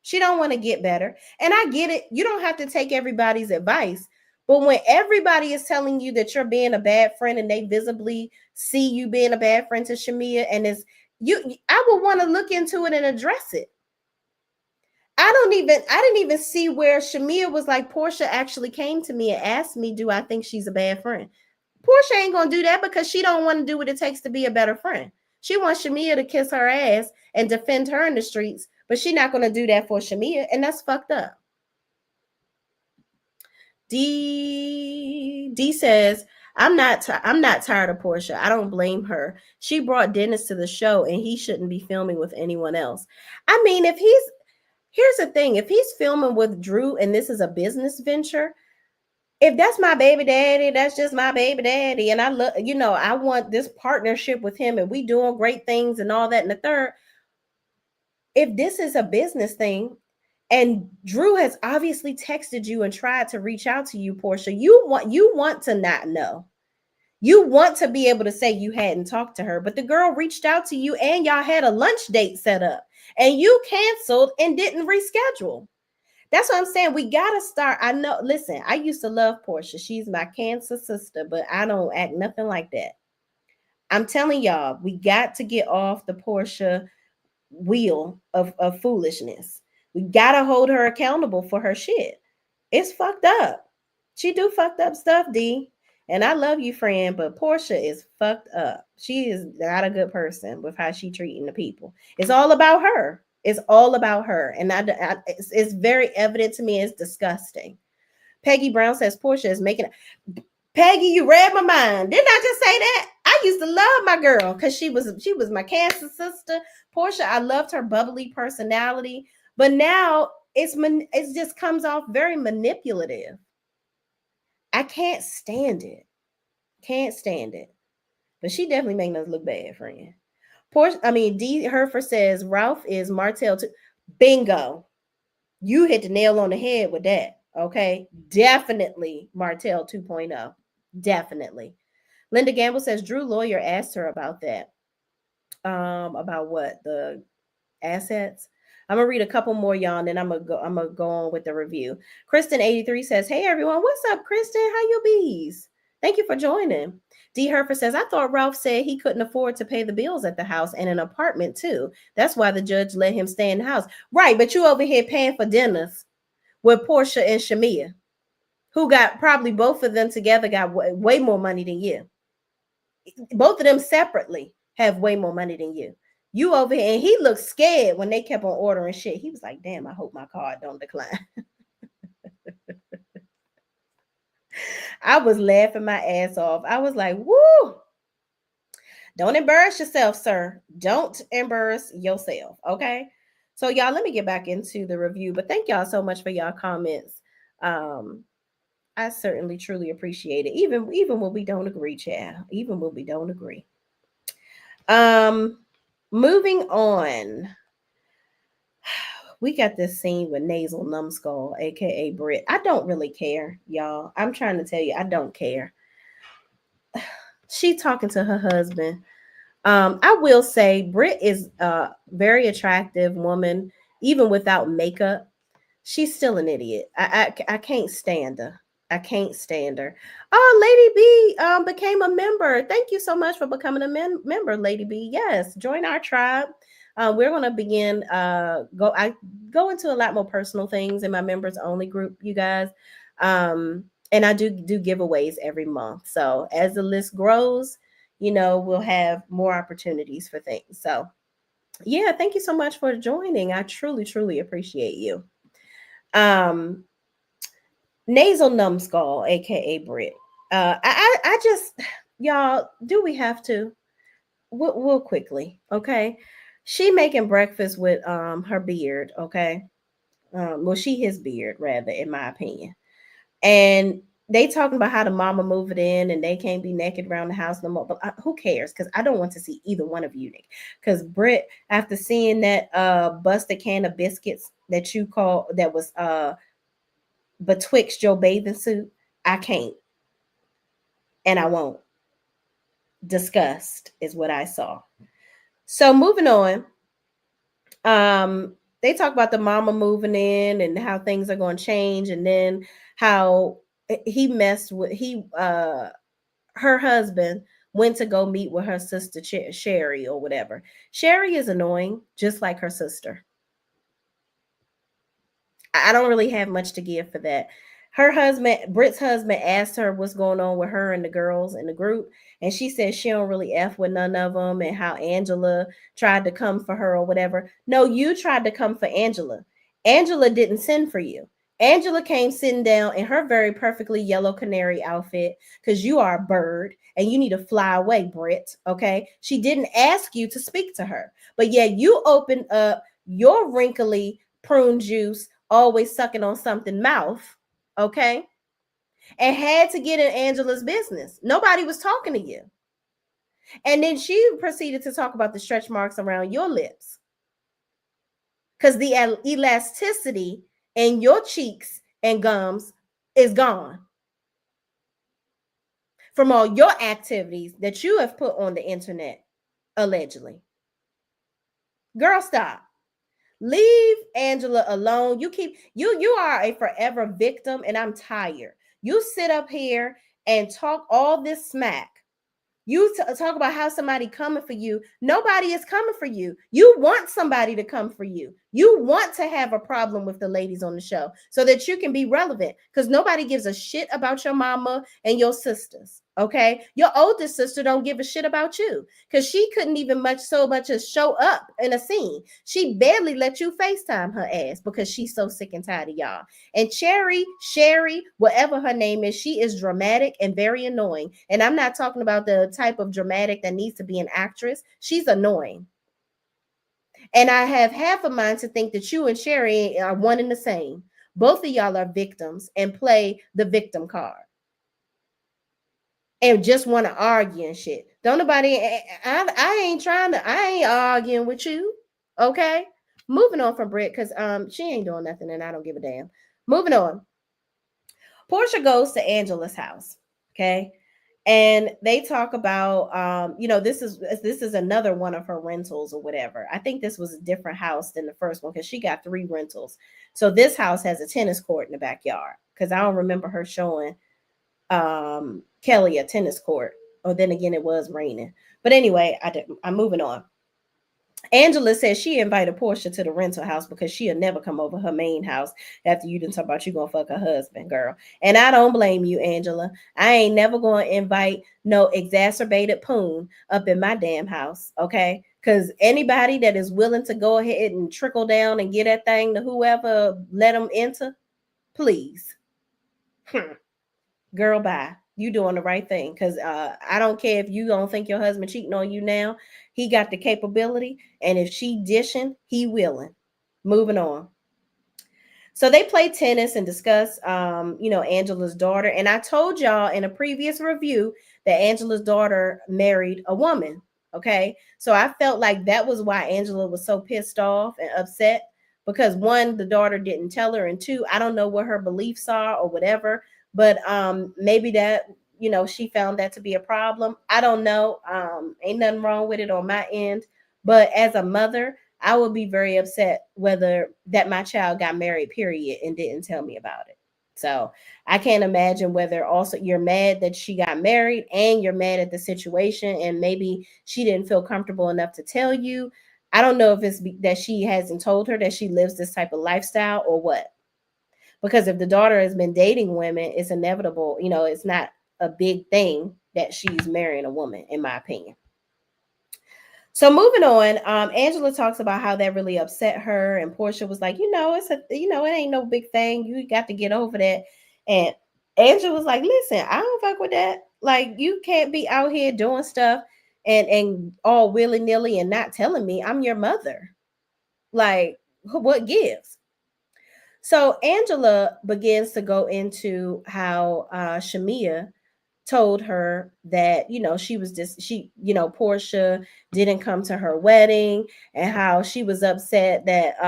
She don't want to get better. And I get it. You don't have to take everybody's advice. But when everybody is telling you that you're being a bad friend and they visibly see you being a bad friend to Shamea, and I would want to look into it and address it. I didn't even see where Shamea was like, Porsha actually came to me and asked me, do I think she's a bad friend? Porsha ain't going to do that because she don't want to do what it takes to be a better friend. She wants Shamea to kiss her ass and defend her in the streets, but she's not going to do that for Shamea, and that's fucked up. D says, I'm not tired of Porsha. I don't blame her. She brought Dennis to the show and he shouldn't be filming with anyone else. I mean, if he's here's the thing, if he's filming with Drew and this is a business venture, if that's my baby daddy, that's just my baby daddy. And I look, I want this partnership with him and we doing great things and all that and the third. If this is a business thing, and Drew has obviously texted you and tried to reach out to you, Porsha, you want to not know. You want to be able to say you hadn't talked to her, but the girl reached out to you and y'all had a lunch date set up and you canceled and didn't reschedule. That's what I'm saying. We got to start. I know, listen, I used to love Porsha. She's my cancer sister, but I don't act nothing like that. I'm telling y'all, we got to get off the Porsha wheel of foolishness. We got to hold her accountable for her shit. It's fucked up. She do fucked up stuff, D. And I love you, friend, but Porsha is fucked up. She is not a good person with how she treating the people. It's all about her. It's all about her. And it's very evident to me. It's disgusting. Peggy Brown says Porsha is making Peggy, you read my mind. Didn't I just say that? I used to love my girl because she was my cancer sister. Porsha, I loved her bubbly personality, but now it just comes off very manipulative. I can't stand it. Can't stand it. But she definitely making us look bad, friend. Porsha, I mean, D Herfer says Ralph is Martell too. Bingo. You hit the nail on the head with that. Okay. Definitely Martell 2.0. Definitely. Linda Gamble says Drew lawyer asked her about that. About what? The assets. I'm gonna read a couple more, y'all, and then I'm gonna go on with the review. Kristen 83 says, "Hey everyone, what's up, Kristen? How you bees? Thank you for joining." D Herfer says, "I thought Ralph said he couldn't afford to pay the bills at the house and an apartment too. That's why the judge let him stay in the house." Right, but you over here paying for dinners with Porsha and Shamea, who got probably both of them together got way more money than you. Both of them separately have way more money than you. You over here, and he looked scared when they kept on ordering shit. He was like, "Damn, I hope my card don't decline." I was laughing my ass off. I was like, "Woo! Don't embarrass yourself, sir. Don't embarrass yourself." Okay. So y'all, let me get back into the review. But thank y'all so much for y'all comments. I certainly truly appreciate it. Even when we don't agree, child. Even when we don't agree. Moving on. We got this scene with Nasal Numbskull, aka Brit. I don't really care, y'all. I'm trying to tell you, I don't care. She talking to her husband. I will say Brit is a very attractive woman, even without makeup. She's still an idiot. I can't stand her. I can't stand her. Oh, Lady B became a member. Thank you so much for becoming a member, Lady B. Yes, join our tribe. We're going to begin. I go into a lot more personal things in my members only group, you guys. And I do giveaways every month. So as the list grows, we'll have more opportunities for things. So yeah, thank you so much for joining. I truly, truly appreciate you. Nasal Numbskull, aka Brit. I just, y'all, do we have to? We'll quickly, okay? She making breakfast with her beard, okay? Well, she his beard rather, in my opinion. And they talking about how the mama move it in and they can't be naked around the house no more. But who cares? Because I don't want to see either one of you naked. Because Brit, after seeing that busted can of biscuits that you call that was betwixt your bathing suit, I can't. And I won't. Disgust is what I saw. So moving on. They talk about the mama moving in and how things are going to change, and then how he messed with her husband went to go meet with her sister Sherry or whatever. Sherry is annoying, just like her sister. I don't really have much to give for that. Her husband, Brit's husband, asked her what's going on with her and the girls in the group, and she said she don't really f with none of them, and how Angela tried to come for her or whatever. No, you tried to come for Angela. Angela didn't send for you. Angela came sitting down in her very perfectly yellow canary outfit because you are a bird and you need to fly away, Brit. Okay. She didn't ask you to speak to her, but yeah, you opened up your wrinkly prune juice, always sucking on something mouth. Okay. And had to get in Angela's business. Nobody was talking to you. And then she proceeded to talk about the stretch marks around your lips because the elasticity in your cheeks and gums is gone from all your activities that you have put on the internet, allegedly. Girl, stop. Leave Angela alone. You are a forever victim, and I'm tired. You sit up here and talk all this smack. You talk about how somebody coming for you. Nobody is coming for you. You want somebody to come for you. You want to have a problem with the ladies on the show so that you can be relevant because nobody gives a shit about your mama and your sisters. Okay. Your oldest sister don't give a shit about you because she couldn't even so much as show up in a scene. She barely let you FaceTime her ass because she's so sick and tired of y'all. And Sherry, whatever her name is, she is dramatic and very annoying. And I'm not talking about the type of dramatic that needs to be an actress. She's annoying. And I have half a mind to think that you and Sherry are one and the same. Both of y'all are victims and play the victim card and just want to argue and shit. Don't nobody, I ain't arguing with you. Okay. Moving on from Brit because she ain't doing nothing and I don't give a damn. Moving on. Porsha goes to Angela's house. Okay. And they talk about this is another one of her rentals or whatever. I think this was a different house than the first one because she got 3 rentals. So this house has a tennis court in the backyard because I don't remember her showing Kelly a tennis court. Or then again, it was raining. But anyway, I'm moving on. Angela says she invited Porsha to the rental house because she'll never come over her main house after you didn't talk about you gonna fuck her husband, girl. And I don't blame you, Angela. I ain't never gonna invite no exacerbated poon up in my damn house, okay? Because anybody that is willing to go ahead and trickle down and get that thing to whoever let them enter, please. Girl, bye. You doing the right thing because I don't care if you don't think your husband cheating on you now. He got the capability, and if she dishing, he willing. Moving on. So they play tennis and discuss, Angela's daughter. And I told y'all in a previous review that Angela's daughter married a woman. Okay, so I felt like that was why Angela was so pissed off and upset because one, the daughter didn't tell her, and two, I don't know what her beliefs are or whatever. But maybe that she found that to be a problem. I don't know. Ain't nothing wrong with it on my end. But as a mother, I would be very upset whether that my child got married, period, and didn't tell me about it. So I can't imagine whether also you're mad that she got married and you're mad at the situation and maybe she didn't feel comfortable enough to tell you. I don't know if it's that she hasn't told her that she lives this type of lifestyle or what. Because if the daughter has been dating women, it's inevitable. It's not a big thing that she's marrying a woman, in my opinion. So moving on, Angela talks about how that really upset her, and Porsha was like, it ain't no big thing. You got to get over that. And Angela was like, listen, I don't fuck with that. Like, you can't be out here doing stuff and all willy nilly and not telling me I'm your mother. Like, what gives? So Angela begins to go into how Shamea told her that she was just Porsha didn't come to her wedding and how she was upset that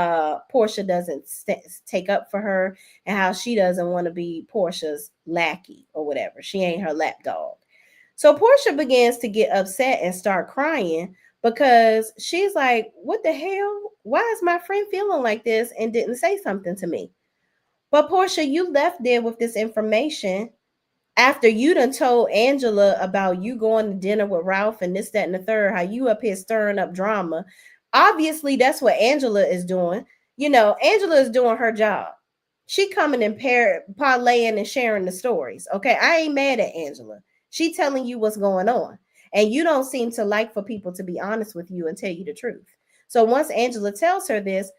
Porsha doesn't take up for her and how she doesn't want to be Portia's lackey or whatever. She ain't her lapdog. So Porsha begins to get upset and start crying because she's like, what the hell? Why is my friend feeling like this and didn't say something to me? But Porsha, you left there with this information after you done told Angela about you going to dinner with Ralph and this, that, and the third, how you up here stirring up drama. Obviously, that's what Angela is doing. Angela is doing her job. She coming and parlaying and sharing the stories. Okay, I ain't mad at Angela. She telling you what's going on. And you don't seem to like for people to be honest with you and tell you the truth. So once Angela tells her this,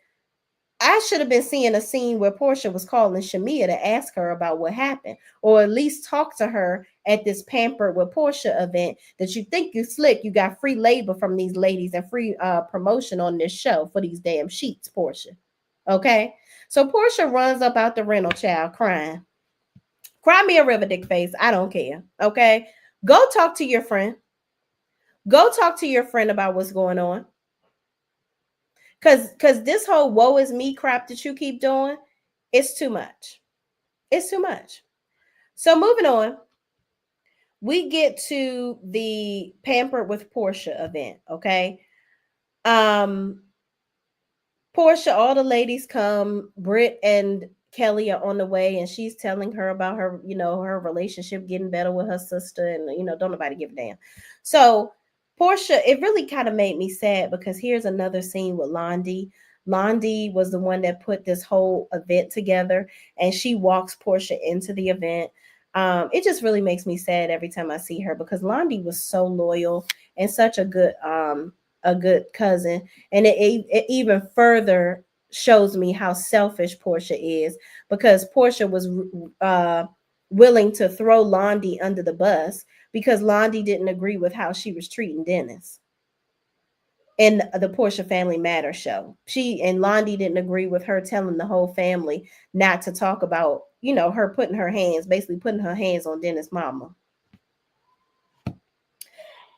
I should have been seeing a scene where Porsha was calling Shamea to ask her about what happened, or at least talk to her at this Pampered with Porsha event that you think you slick. You got free labor from these ladies and free promotion on this show for these damn sheets, Porsha. Okay? So Porsha runs up out the rental, child, crying. Cry me a river, dick face. I don't care. Okay? Go talk to your friend. Go talk to your friend about what's going on. Cause this whole woe is me crap that you keep doing, it's too much. It's too much. So moving on, we get to the Pampered with Porsha event. Okay. Um, Porsha, all the ladies come. Brit and Kelly are on the way, and she's telling her about her, her relationship getting better with her sister, and don't nobody give a damn. So Porsha, it really kind of made me sad because here's another scene with Londi. Londi was the one that put this whole event together, and she walks Porsha into the event. It just really makes me sad every time I see her because Londi was so loyal and such a good cousin, and it even further shows me how selfish Porsha is because Porsha was uh, willing to throw Londi under the bus because Londi didn't agree with how she was treating Dennis in the Porsha Family Matter show. She and Londi didn't agree with her telling the whole family not to talk about, her basically putting her hands on Dennis' mama.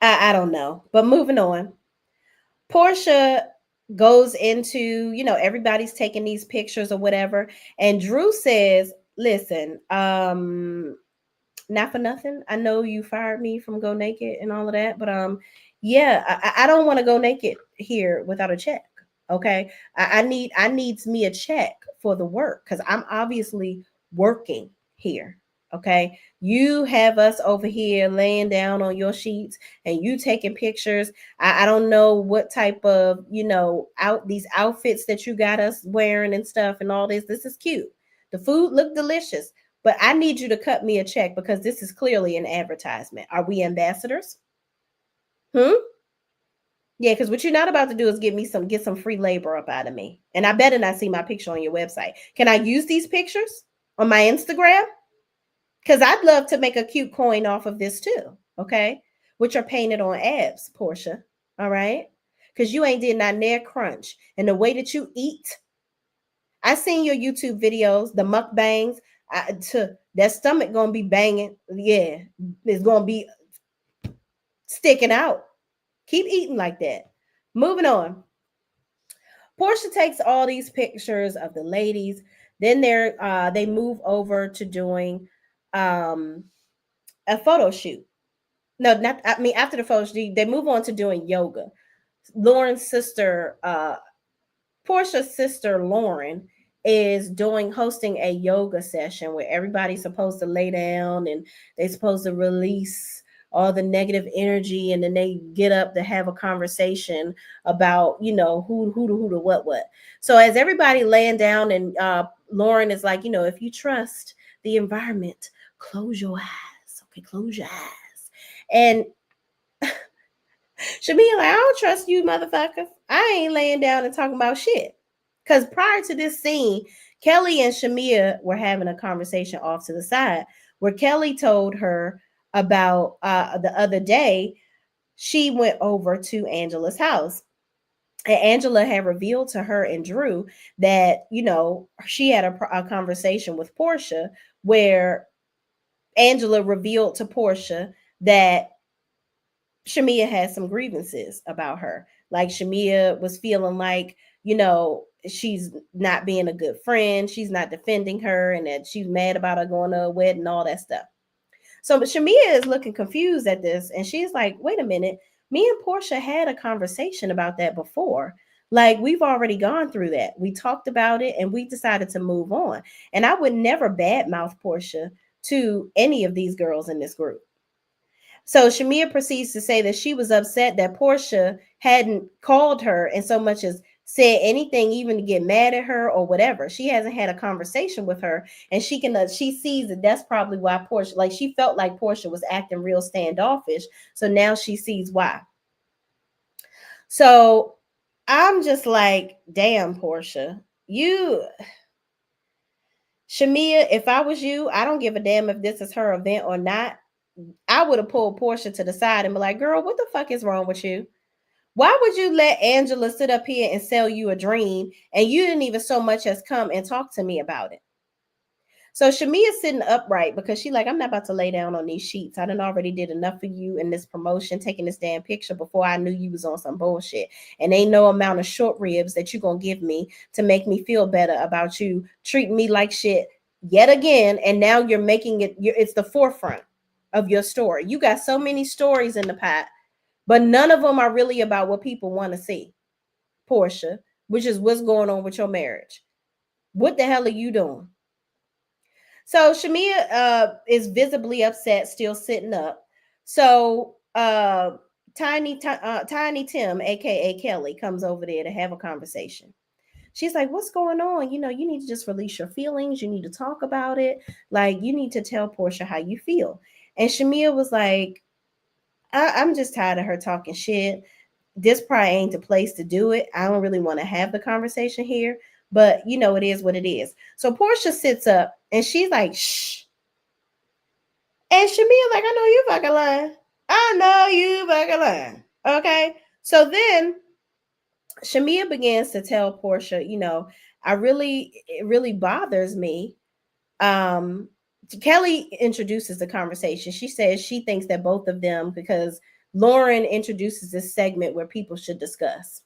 I don't know, but moving on. Porsha goes into, everybody's taking these pictures or whatever. And Drew says, listen, not for nothing. I know you fired me from Go Naked and all of that, but yeah, I don't want to go naked here without a check. Okay. I needs me a check for the work because I'm obviously working here. Okay. You have us over here laying down on your sheets and you taking pictures. I don't know what type of, out these outfits that you got us wearing and stuff and all this. This is cute. The food looked delicious, but I need you to cut me a check because this is clearly an advertisement. Are we ambassadors? Hmm? Yeah, because what you're not about to do is get some free labor up out of me. And I better not see my picture on your website. Can I use these pictures on my Instagram? Because I'd love to make a cute coin off of this too. Okay. Which are painted on abs, Porsha. All right. Because you ain't did not near crunch. And the way that you eat, I seen your YouTube videos, the mukbangs. That stomach gonna be banging. Yeah, it's gonna be sticking out. Keep eating like that. Moving on. Porsha takes all these pictures of the ladies. Then they move over to doing um, a photo shoot. No, not I mean after the photo shoot, they move on to doing yoga. Lauren's sister, Porsha's sister Lauren is hosting a yoga session where everybody's supposed to lay down and they're supposed to release all the negative energy, and then they get up to have a conversation about who to what. So as everybody laying down, and Lauren is like, if you trust the environment, close your eyes. Okay, close your eyes. And Shamea, like, I don't trust you, motherfuckers. I ain't laying down and talking about shit. Because prior to this scene, Kelly and Shamea were having a conversation off to the side where Kelly told her about the other day she went over to Angela's house. And Angela had revealed to her and Drew that, she had a conversation with Porsha where Angela revealed to Porsha that Shamea had some grievances about her. Like Shamea was feeling like, she's not being a good friend, she's not defending her, and that she's mad about her going to a wedding, all that stuff. So, but Shamea is looking confused at this, and she's like, wait a minute, me and Porsha had a conversation about that before. Like, we've already gone through that. We talked about it and we decided to move on. And I would never badmouth Porsha to any of these girls in this group. So Shamea proceeds to say that she was upset that Porsha hadn't called her and so much as said anything, even to get mad at her or whatever. She hasn't had a conversation with her, and she sees that that's probably why Porsha, like, she felt like Porsha was acting real standoffish. So now she sees why. So I'm just like, damn, Porsha, you, Shamea, if I was you, I don't give a damn if this is her event or not. I would have pulled Porsha to the side and be like, girl, what the fuck is wrong with you? Why would you let Angela sit up here and sell you a dream and you didn't even so much as come and talk to me about it? So Shamea's sitting upright because she like, I'm not about to lay down on these sheets. I done already did enough for you in this promotion, taking this damn picture before I knew you was on some bullshit. And ain't no amount of short ribs that you gonna give me to make me feel better about you treating me like shit yet again. And now you're making it, it's the forefront of your story. You got so many stories in the pot, but none of them are really about what people want to see, Porsha, which is what's going on with your marriage. What the hell are you doing? So Shamea is visibly upset, still sitting up. So Tiny Tim, aka Kelly, comes over there to have a conversation. She's like, "What's going on? You know, you need to just release your feelings. You need to talk about it. Like, you need to tell Porsha how you feel." And Shamea was like, I'm just tired of her talking shit. This probably ain't the place to do it. I don't really want to have the conversation here, but you know, it is what it is. So Porsha sits up and she's like, shh. And Shamea, like, I know you fucking lying. I know you fucking lying. Okay. So then Shamea begins to tell Porsha, you know, it really bothers me. Um, Kelly introduces the conversation. She says she thinks that both of them, because Lauren introduces this segment where people should discuss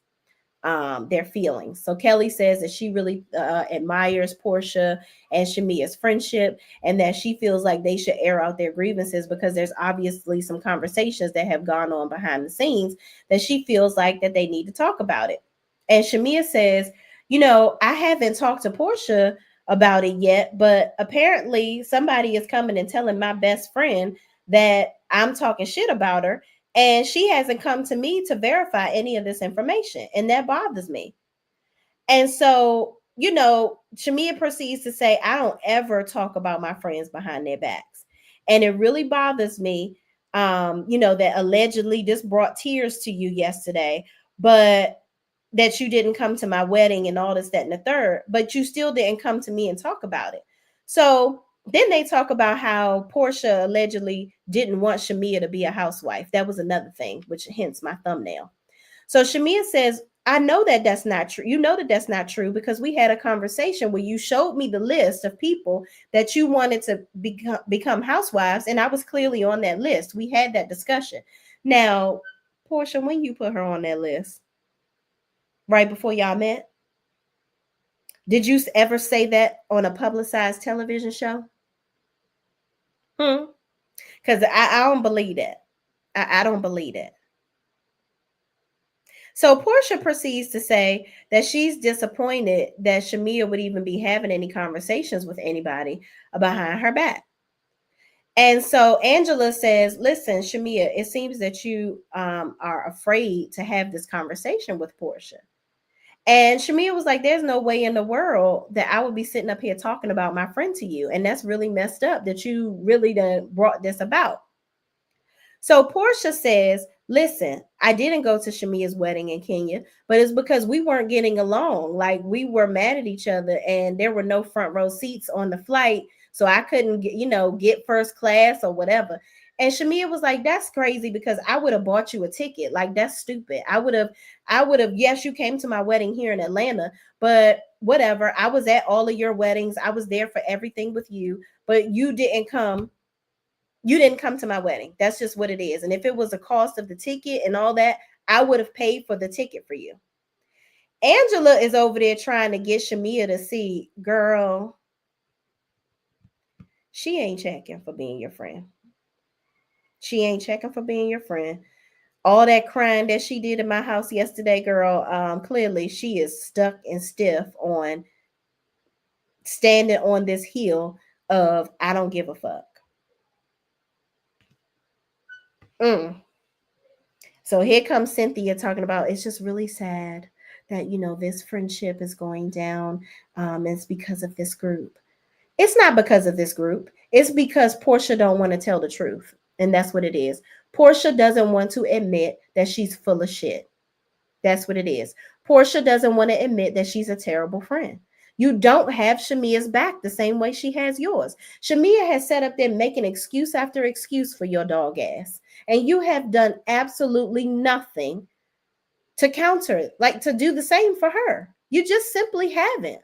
their feelings. So Kelly says that she really admires Porsha and Shamea's friendship, and that she feels like they should air out their grievances because there's obviously some conversations that have gone on behind the scenes that she feels like that they need to talk about it. And Shamea says, you know, I haven't talked to Porsha about it yet, but apparently somebody is coming and telling my best friend that I'm talking shit about her, and she hasn't come to me to verify any of this information. And that bothers me. And so, you know, Shamea proceeds to say, I don't ever talk about my friends behind their backs. And it really bothers me, you know, that allegedly this brought tears to you yesterday, but that you didn't come to my wedding and all this, that, and the third, but you still didn't come to me and talk about it. So then they talk about how Porsha allegedly didn't want Shamea to be a housewife. That was another thing, which hence my thumbnail. So Shamea says, I know that that's not true. You know that that's not true because we had a conversation where you showed me the list of people that you wanted to become housewives, and I was clearly on that list. We had that discussion. Now, Porsha, when you put her on that list, right before y'all met, did you ever say that on a publicized television show? Because I don't believe that. I don't believe that. So Porsha proceeds to say that she's disappointed that Shamea would even be having any conversations with anybody behind her back. And so Angela says, listen, Shamea, it seems that you are afraid to have this conversation with Porsha. And Shamea was like, there's no way in the world that I would be sitting up here talking about my friend to you. And that's really messed up that you really done brought this about. So Porsha says, listen, I didn't go to Shamea's wedding in Kenya, but it's because we weren't getting along. Like we were mad at each other and there were no front row seats on the flight. So I couldn't get, get first class or whatever. And Shamea was like, that's crazy because I would have bought you a ticket. Like that's stupid. I would have, yes, you came to my wedding here in Atlanta, but whatever. I was at all of your weddings. I was there for everything with you, but you didn't come to my wedding. That's just what it is. And if it was the cost of the ticket and all that, I would have paid for the ticket for you. Angela is over there trying to get Shamea to see, girl, she ain't checking for being your friend. She ain't checking for being your friend. All that crying that she did in my house yesterday, girl, clearly she is stuck and stiff on standing on this hill of I don't give a fuck. So here comes Cynthia talking about it's just really sad that this friendship is going down. It's because of this group. It's not because of this group. It's because Porsha don't want to tell the truth, and that's what it is. Porsha doesn't want to admit that she's full of shit. That's what it is. Porsha doesn't want to admit that she's a terrible friend. You don't have Shamea's back the same way she has yours. Shamea has sat up there making excuse after excuse for your dog ass. And you have done absolutely nothing to counter it, like to do the same for her. You just simply haven't.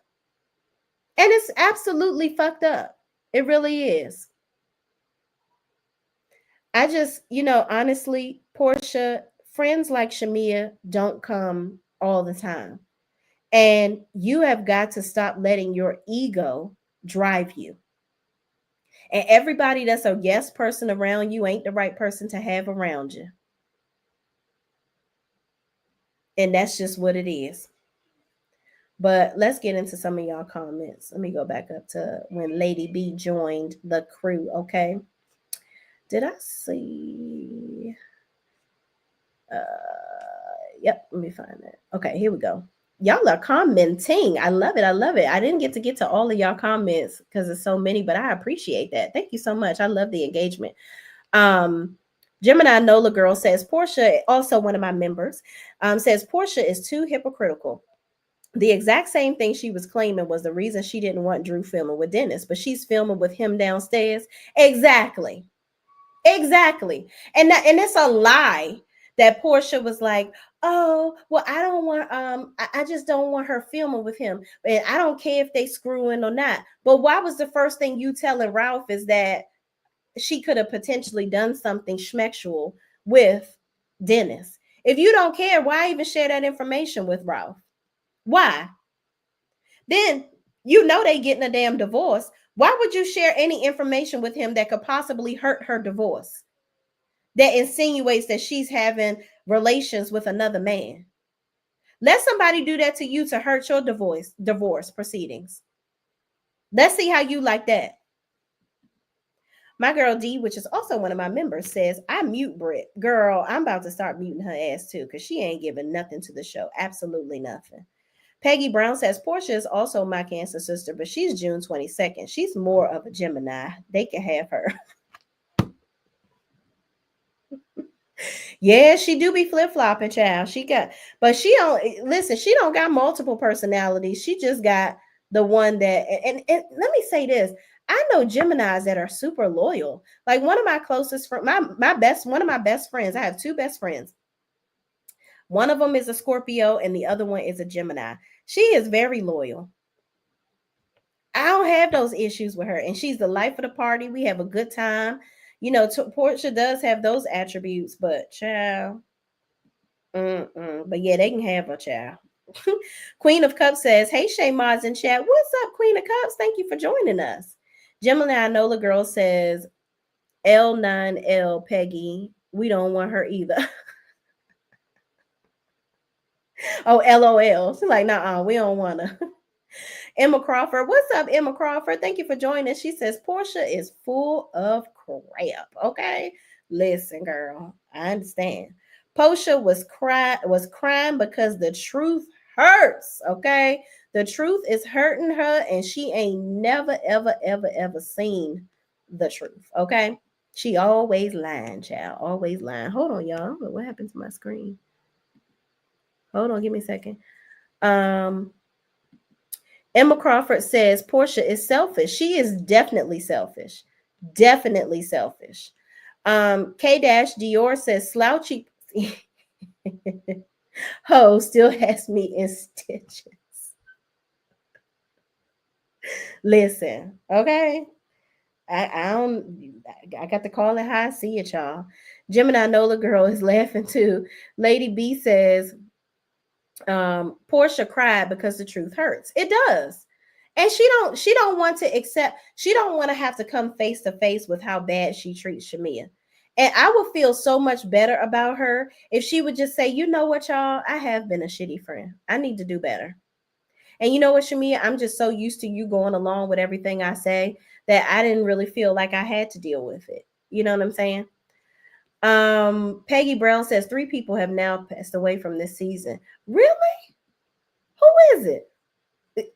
And it's absolutely fucked up. It really is. I just, honestly, Porsha, friends like Shamea don't come all the time. And you have got to stop letting your ego drive you. And everybody that's a yes person around you ain't the right person to have around you. And that's just what it is. But let's get into some of y'all comments. Let me go back up to when Lady B joined the crew, okay? Did I see? Yep, let me find it. Okay, here we go. Y'all are commenting. I love it. I love it. I didn't get to all of y'all comments because there's so many, but I appreciate that. Thank you so much. I love the engagement. Gemini Nola Girl says Porsha, also one of my members, says Porsha is too hypocritical. The exact same thing she was claiming was the reason she didn't want Drew filming with Dennis, but she's filming with him downstairs. Exactly. Exactly. And it's a lie that Porsha was like, oh, well, I don't want I just don't want her filming with him. And I don't care if they screwing or not. But why was the first thing you telling Ralph is that she could have potentially done something schmexual with Dennis? If you don't care, why even share that information with Ralph? Why? Then they getting a damn divorce. Why would you share any information with him that could possibly hurt her divorce? That insinuates that she's having relations with another man. Let somebody do that to you to hurt your divorce proceedings. Let's see how you like that. My girl D, which is also one of my members, says, I mute Brit. Girl, I'm about to start muting her ass too, because she ain't giving nothing to the show. Absolutely nothing. Peggy Brown says, Porsha is also my Cancer sister, but she's June 22nd. She's more of a Gemini. They can have her. Yeah, she do be flip-flopping, child. But she don't listen, she don't got multiple personalities. She just got the one that, and let me say this. I know Geminis that are super loyal. Like one of my closest friends, one of my best friends. I have two best friends. One of them is a Scorpio and the other one is a Gemini. She is very loyal. I don't have those issues with her, and she's the life of the party. We have a good time. Porsha does have those attributes, but child, but yeah, they can have a child. Queen of Cups says, "Hey Shay Mods in chat, what's up, Queen of Cups? Thank you for joining us." Gemini Nola Girl says, "L9L Peggy, we don't want her either." Oh, LOL. She's like, "Nah, we don't want her." Emma Crawford, what's up, Emma Crawford? Thank you for joining. She says Porsha is full of crap. Okay, listen, girl, I understand. Porsha was crying because the truth hurts. Okay, the truth is hurting her, and she ain't never, ever, ever, ever seen the truth. Okay, she always lying, child, always lying. Hold on, y'all. What happened to my screen? Hold on, give me a second. Emma Crawford says Porsha is selfish. She is definitely selfish. Definitely selfish. K Dior says slouchy ho still has me in stitches. Listen, okay. I got to call it how I see it, y'all. Gemini Nola Girl is laughing too. Lady B says Porsha cried because the truth hurts. It does. And she don't want to accept, she don't want to have to come face to face with how bad she treats Shamea. And I would feel so much better about her if she would just say, you know what, y'all, I have been a shitty friend. I need to do better. And you know what, Shamea, I'm just so used to you going along with everything I say that I didn't really feel like I had to deal with it. You know what I'm saying? Peggy Brown says 3 people have now passed away from this season. Really? Who is it?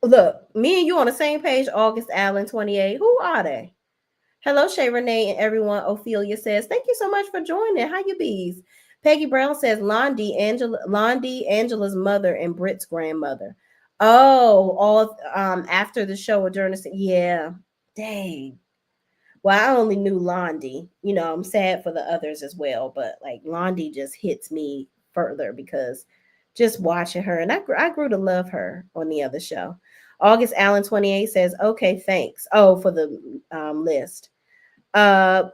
Look, me and you on the same page. August Allen 28. Who are they? Hello, Shay Renee and everyone. Ophelia says, thank you so much for joining. How you bees? Peggy Brown says Londi, Angela's mother and Brit's grandmother. Oh, all after the show or during the yeah. Dang. Well, I only knew Londi. I'm sad for the others as well, but like Londi just hits me further because just watching her, and I grew to love her on the other show. August Allen 28 says, "Okay, thanks." Oh, for the list. Uh,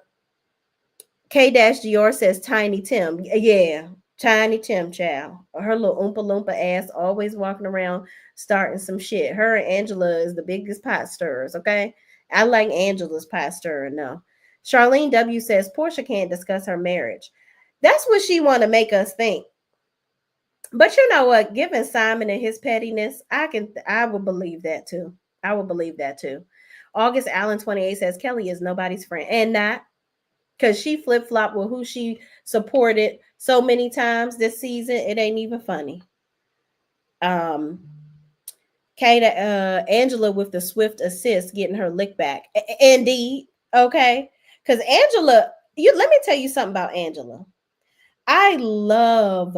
K Dash Dior says, "Tiny Tim." Yeah, Tiny Tim, child. Her little oompa loompa ass always walking around starting some shit. Her and Angela is the biggest pot stirrers. Okay, I like Angela's pot stirrer. No, Charlene W says Porsha can't discuss her marriage. That's what she want to make us think. But you know what? Given Simon and his pettiness, I would believe that too. I would believe that too. August Allen 28 says Kelly is nobody's friend, and not because she flip flopped with who she supported so many times this season. It ain't even funny. Um, Kata, Angela with the swift assist, getting her lick back. Indeed, okay. Because Angela, let me tell you something about Angela. I love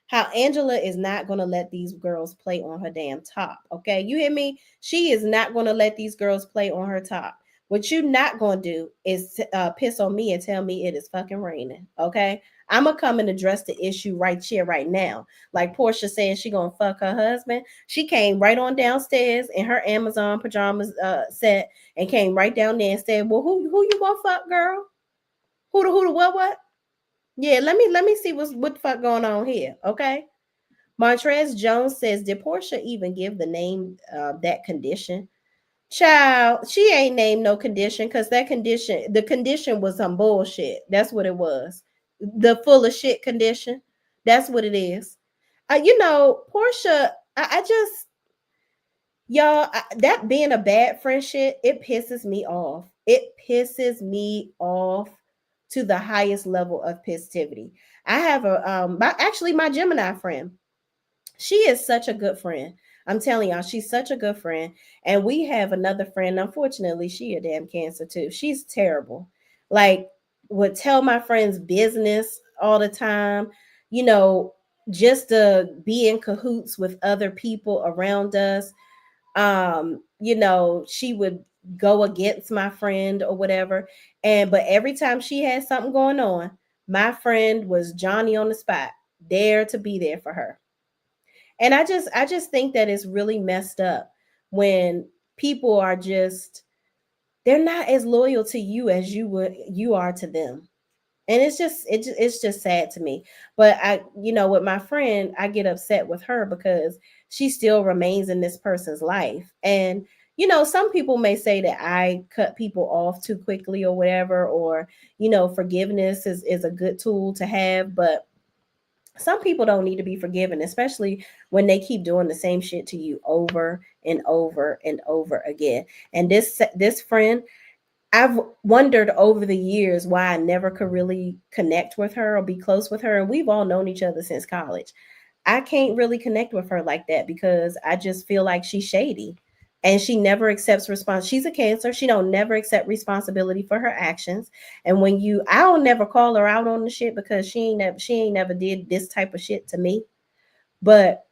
how Angela is not going to let these girls play on her damn top. Okay. You hear me? She is not going to let these girls play on her top. What you not going to do is piss on me and tell me it is fucking raining. Okay. I'm going to come and address the issue right here, right now. Like Porsha said, she going to fuck her husband. She came right on downstairs in her Amazon pajamas set and came right down there and said, well, who you going to fuck, girl? Who the what? Yeah, let me see what the fuck going on here. Okay. Montrez Jones says, did Porsha even give the name that condition? Child, she ain't named no condition because the condition was some bullshit. That's what it was. The full of shit condition. That's what it is. Porsha, I just y'all, that being a bad friendship, it pisses me off. It pisses me off to the highest level of positivity. I have actually my Gemini friend. She is such a good friend. I'm telling y'all, she's such a good friend. And we have another friend. Unfortunately, she a damn cancer too. She's terrible. Like, would tell my friends business all the time. You know, just to be in cahoots with other people around us. She would go against my friend or whatever. But every time she had something going on, my friend was Johnny on the spot, there to be there for her. And I just think that it's really messed up when people are just they're not as loyal to you as you are to them. And it's just sad to me. But with my friend, I get upset with her because she still remains in this person's life. And some people may say that I cut people off too quickly or whatever, or forgiveness is a good tool to have, but some people don't need to be forgiven, especially when they keep doing the same shit to you over and over and over again. And this friend, I've wondered over the years why I never could really connect with her or be close with her. And we've all known each other since college. I can't really connect with her like that because I just feel like she's shady and she never accepts response. She's a cancer. She don't never accept responsibility for her actions. And I don't never call her out on the shit because she ain't never did this type of shit to me. But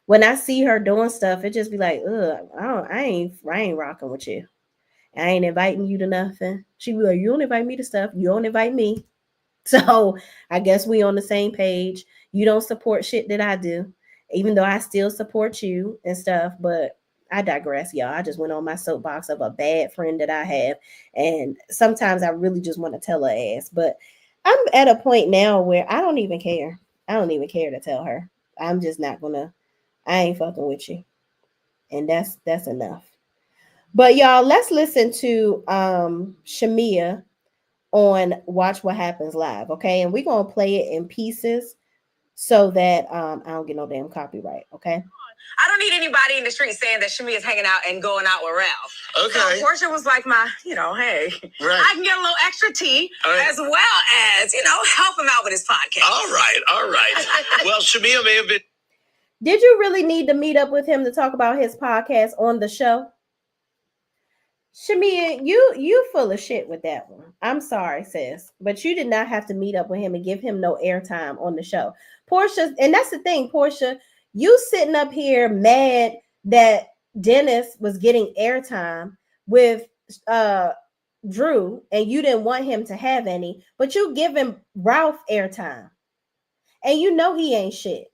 when I see her doing stuff, it just be like, ugh, I ain't rocking with you. I ain't inviting you to nothing. She be like, you don't invite me to stuff. You don't invite me. So I guess we on the same page. You don't support shit that I do, even though I still support you and stuff. But I digress, y'all. I just went on my soapbox of a bad friend that I have. And sometimes I really just want to tell her ass. But I'm at a point now where I don't even care. I don't even care to tell her. I'm just not gonna, I ain't fucking with you. And that's enough. But y'all, let's listen to Shamea on Watch What Happens Live, okay? And we're gonna play it in pieces so that I don't get no damn copyright, okay? I don't need anybody in the street saying that Shamea is hanging out and going out with Ralph. Okay. So Porsha was like hey, right. I can get a little extra tea as well as, help him out with his podcast. All right. Well, Shamea may have been. Did you really need to meet up with him to talk about his podcast on the show? Shamea, you full of shit with that one. I'm sorry, sis, but you did not have to meet up with him and give him no airtime on the show. Porsha, and that's the thing, Porsha, You sitting up here mad that Dennis was getting airtime with Drew and you didn't want him to have any, but you giving Ralph airtime. And you know he ain't shit.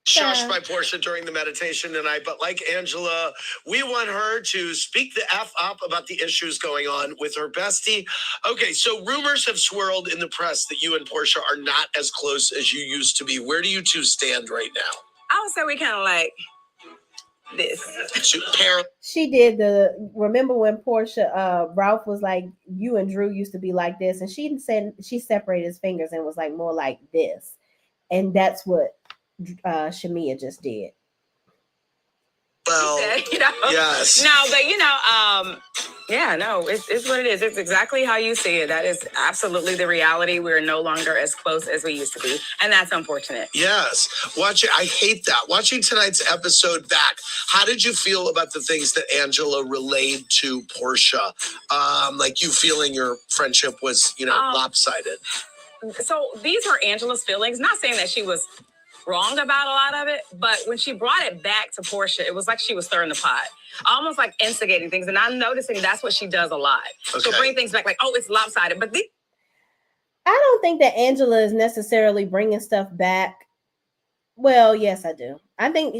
Shushed by Porsha during the meditation tonight, but like Angela, we want her to speak the F up about the issues going on with her bestie. Okay, so rumors have swirled in the press that you and Porsha are not as close as you used to be. Where do you two stand right now? I would say we kind of like this. She did remember when Porsha, Ralph was like, you and Drew used to be like this, and she said she separated his fingers and was like more like this. And that's what Shamea just did. Well, yes. No, but yeah, no, it's what it is. It's exactly how you see it. That is absolutely the reality. We're no longer as close as we used to be, and that's unfortunate. Yes. I hate that. Watching tonight's episode back, how did you feel about the things that Angela relayed to Porsha? Like you feeling your friendship was, lopsided. So these are Angela's feelings. Not saying that she was wrong about a lot of it, but when she brought it back to Porsha, it was like she was stirring the pot, almost like instigating things. And I'm noticing that's what she does a lot. Okay. She'll bring things back like, oh, it's lopsided. But I don't think that Angela is necessarily bringing stuff back. Well, yes, I do. I think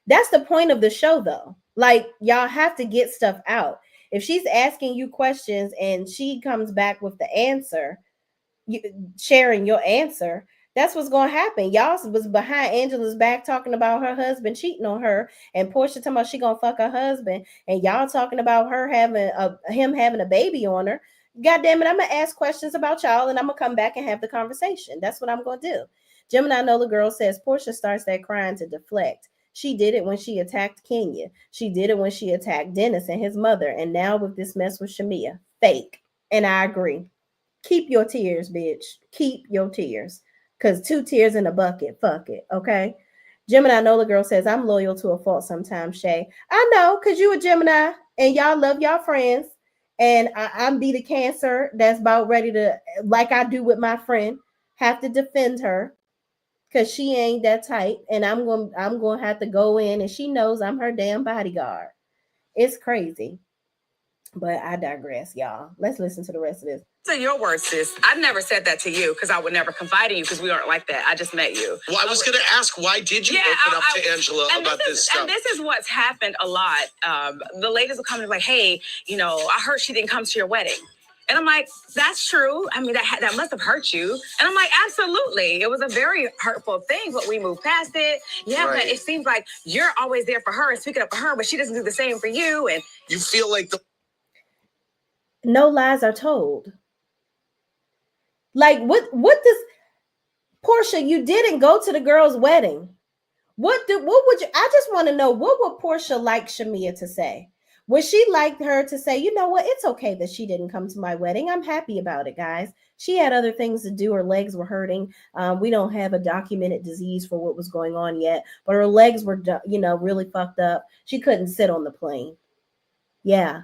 that's the point of the show, though. Like, y'all have to get stuff out. If she's asking you questions and she comes back with the answer, sharing your answer, that's what's going to happen. Y'all was behind Angela's back talking about her husband cheating on her, and Porsha talking about she gonna fuck her husband, and y'all talking about her him having a baby on her. God damn it, I'm gonna ask questions about y'all, and I'm gonna come back and have the conversation. That's what I'm gonna do. Gemini Nola Girl says Porsha starts that crying to deflect. She did it when she attacked Kenya. She did it when she attacked Dennis and his mother, and now with this mess with Shamea. Fake. And I agree. Keep your tears, bitch. Keep your tears. Because 2 tears in a bucket. Fuck it. Okay. Gemini Nola Girl says, I'm loyal to a fault sometimes, Shay. I know, because you a Gemini and y'all love y'all friends. And I'm be the Cancer that's about ready to, like I do with my friend, have to defend her because she ain't that tight. And I'm going to have to go in, and she knows I'm her damn bodyguard. It's crazy. But I digress, y'all. Let's listen to the rest of this. So your words, sis. I've never said that to you because I would never confide in you because we aren't like that. I just met you. Well, I was going to ask, why did you open up to Angela about this stuff? And this is what's happened a lot. The ladies will come and be like, hey, I heard she didn't come to your wedding. And I'm like, that's true. I mean, that must have hurt you. And I'm like, absolutely. It was a very hurtful thing, but we moved past it. Yeah, right. But it seems like you're always there for her and speaking up for her, but she doesn't do the same for you. And you feel like no lies are told. Like, what does Porsha, you didn't go to the girl's wedding. What would you, I just want to know, what would Porsha like Shamea to say? Would she like her to say, you know what, it's okay that she didn't come to my wedding. I'm happy about it, guys. She had other things to do. Her legs were hurting. We don't have a documented disease for what was going on yet, but her legs were, really fucked up. She couldn't sit on the plane. Yeah.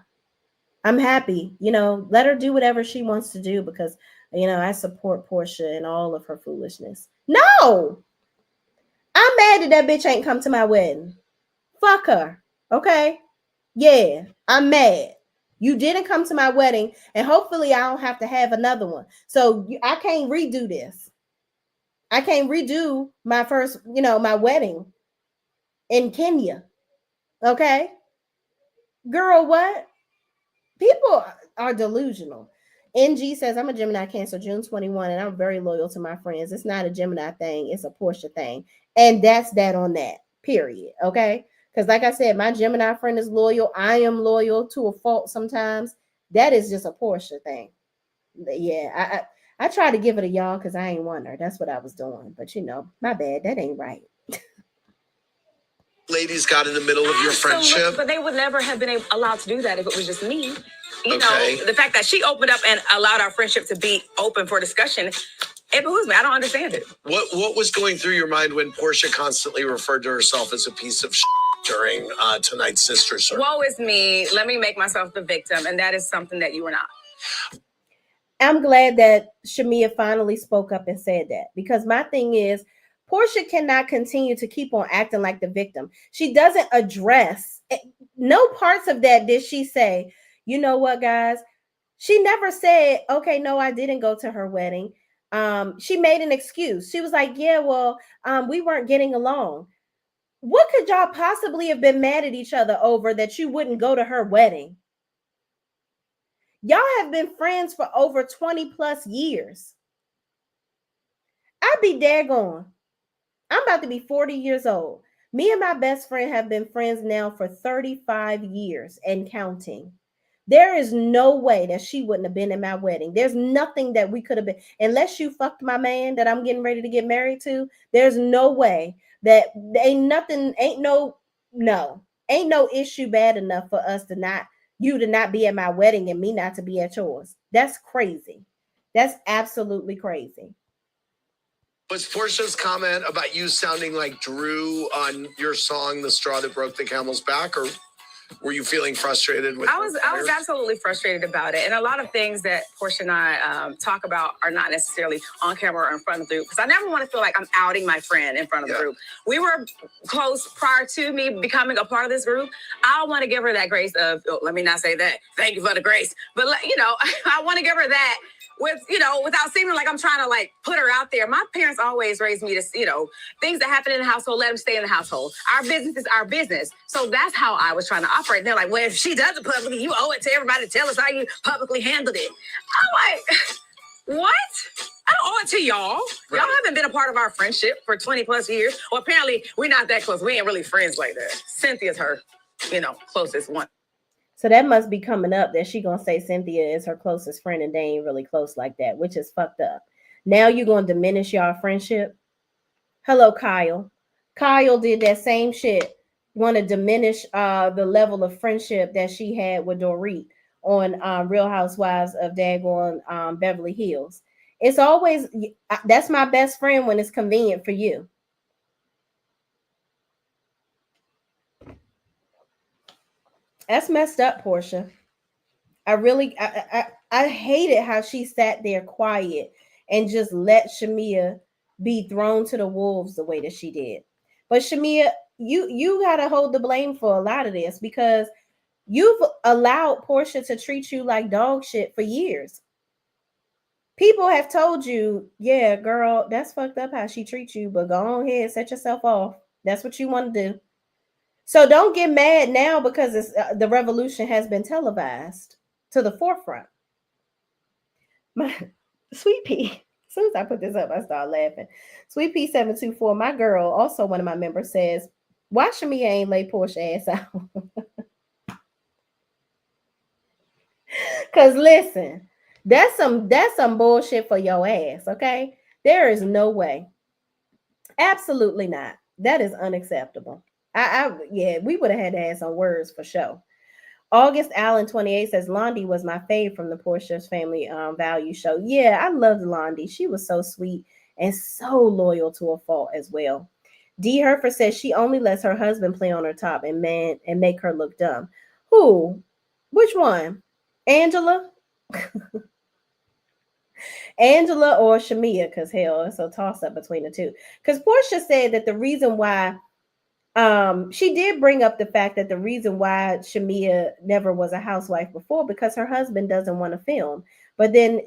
I'm happy, let her do whatever she wants to do because, I support Porsha and all of her foolishness. No, I'm mad that bitch ain't come to my wedding. Fuck her. Okay. Yeah, I'm mad. You didn't come to my wedding, and hopefully I don't have to have another one. So I can't redo this. I can't redo my first, my wedding in Kenya. Okay. Girl, what? People are delusional. NG says, I'm a Gemini Cancer, June 21, and I'm very loyal to my friends. It's not a Gemini thing. It's a Porsha thing. And that's that on that, period. Okay? Because like I said, my Gemini friend is loyal. I am loyal to a fault sometimes. That is just a Porsha thing. Yeah, I try to give it a y'all because I ain't want her. That's what I was doing. But, my bad. That ain't right. Ladies got in the middle of your friendship. But they would never have been allowed to do that if it was just me. The fact that she opened up and allowed our friendship to be open for discussion, it behooves me. I don't understand it. What was going through your mind when Porsha constantly referred to herself as a piece of during tonight's sister search? Woe is me. Let me make myself the victim. And that is something that you are not. I'm glad that Shamea finally spoke up and said that, because my thing is, Porsha cannot continue to keep on acting like the victim. She doesn't address no parts of that. Did she say, you know what, guys? She never said, okay, no, I didn't go to her wedding. She made an excuse. She was like, yeah, well, we weren't getting along. What could y'all possibly have been mad at each other over that you wouldn't go to her wedding? Y'all have been friends for over 20 plus years. I'd be daggone. I'm about to be 40 years old. Me and my best friend have been friends now for 35 years and counting. There is no way that she wouldn't have been in my wedding. There's nothing that we could have been, unless you fucked my man that I'm getting ready to get married to. There's no way that ain't no issue bad enough for us to not, you to not be at my wedding and me not to be at yours. That's crazy. That's absolutely crazy. Was Porsha's comment about you sounding like Drew on your song, The Straw That Broke the Camel's Back, or were you feeling frustrated with I was absolutely frustrated about it. And a lot of things that Porsha and I talk about are not necessarily on camera or in front of the group, because I never want to feel like I'm outing my friend in front of the group. We were close prior to me becoming a part of this group. I want to give her that grace of, let me not say that, thank you for the grace. But, I want to give her that with, without seeming like I'm trying to like put her out there. My parents always raised me to, things that happen in the household, let them stay in the household. Our business is our business. So that's how I was trying to operate. And they're like, well, if she does it publicly, you owe it to everybody to tell us how you publicly handled it. I'm like, what? I don't owe it to y'all. Right. Y'all haven't been a part of our friendship for 20 plus years. Well, apparently we're not that close. We ain't really friends like that. Cynthia's her, closest one. So that must be coming up that she gonna say Cynthia is her closest friend and they ain't really close like that, which is fucked up. Now you're gonna diminish y'all friendship. Hello, Kyle. Kyle did that same shit. Want to diminish the level of friendship that she had with Dorit on Real Housewives of Daggone Beverly Hills. It's always, that's my best friend when it's convenient for you. That's messed up, Porsha. I hated how she sat there quiet and just let Shamea be thrown to the wolves the way that she did. But Shamea, you gotta hold the blame for a lot of this, because you've allowed Porsha to treat you like dog shit for years. People have told you, yeah, girl, that's fucked up how she treats you, but go on ahead, set yourself off. That's what you want to do. So don't get mad now because it's, the revolution has been televised to the forefront. My Sweet Pea, as soon as I put this up, I start laughing. Sweet Pea 724, my girl, also one of my members, says, why Shamea ain't lay Porsha ass out? Because listen, that's some bullshit for your ass, okay? There is no way. Absolutely not. That is unacceptable. Yeah, we would have had to have some words for sure. August Allen 28 says Londi was my fave from the Porsha's Family Value show. Yeah, I loved Londi. She was so sweet and so loyal to a fault as well. D. Herfer says she only lets her husband play on her top and make her look dumb. Who? Which one? Angela? Angela or Shamea? Because hell, it's a toss up between the two. Because Porsha said that the reason why she did bring up the fact that the reason why Shamea never was a housewife before, because her husband doesn't want to film. But then,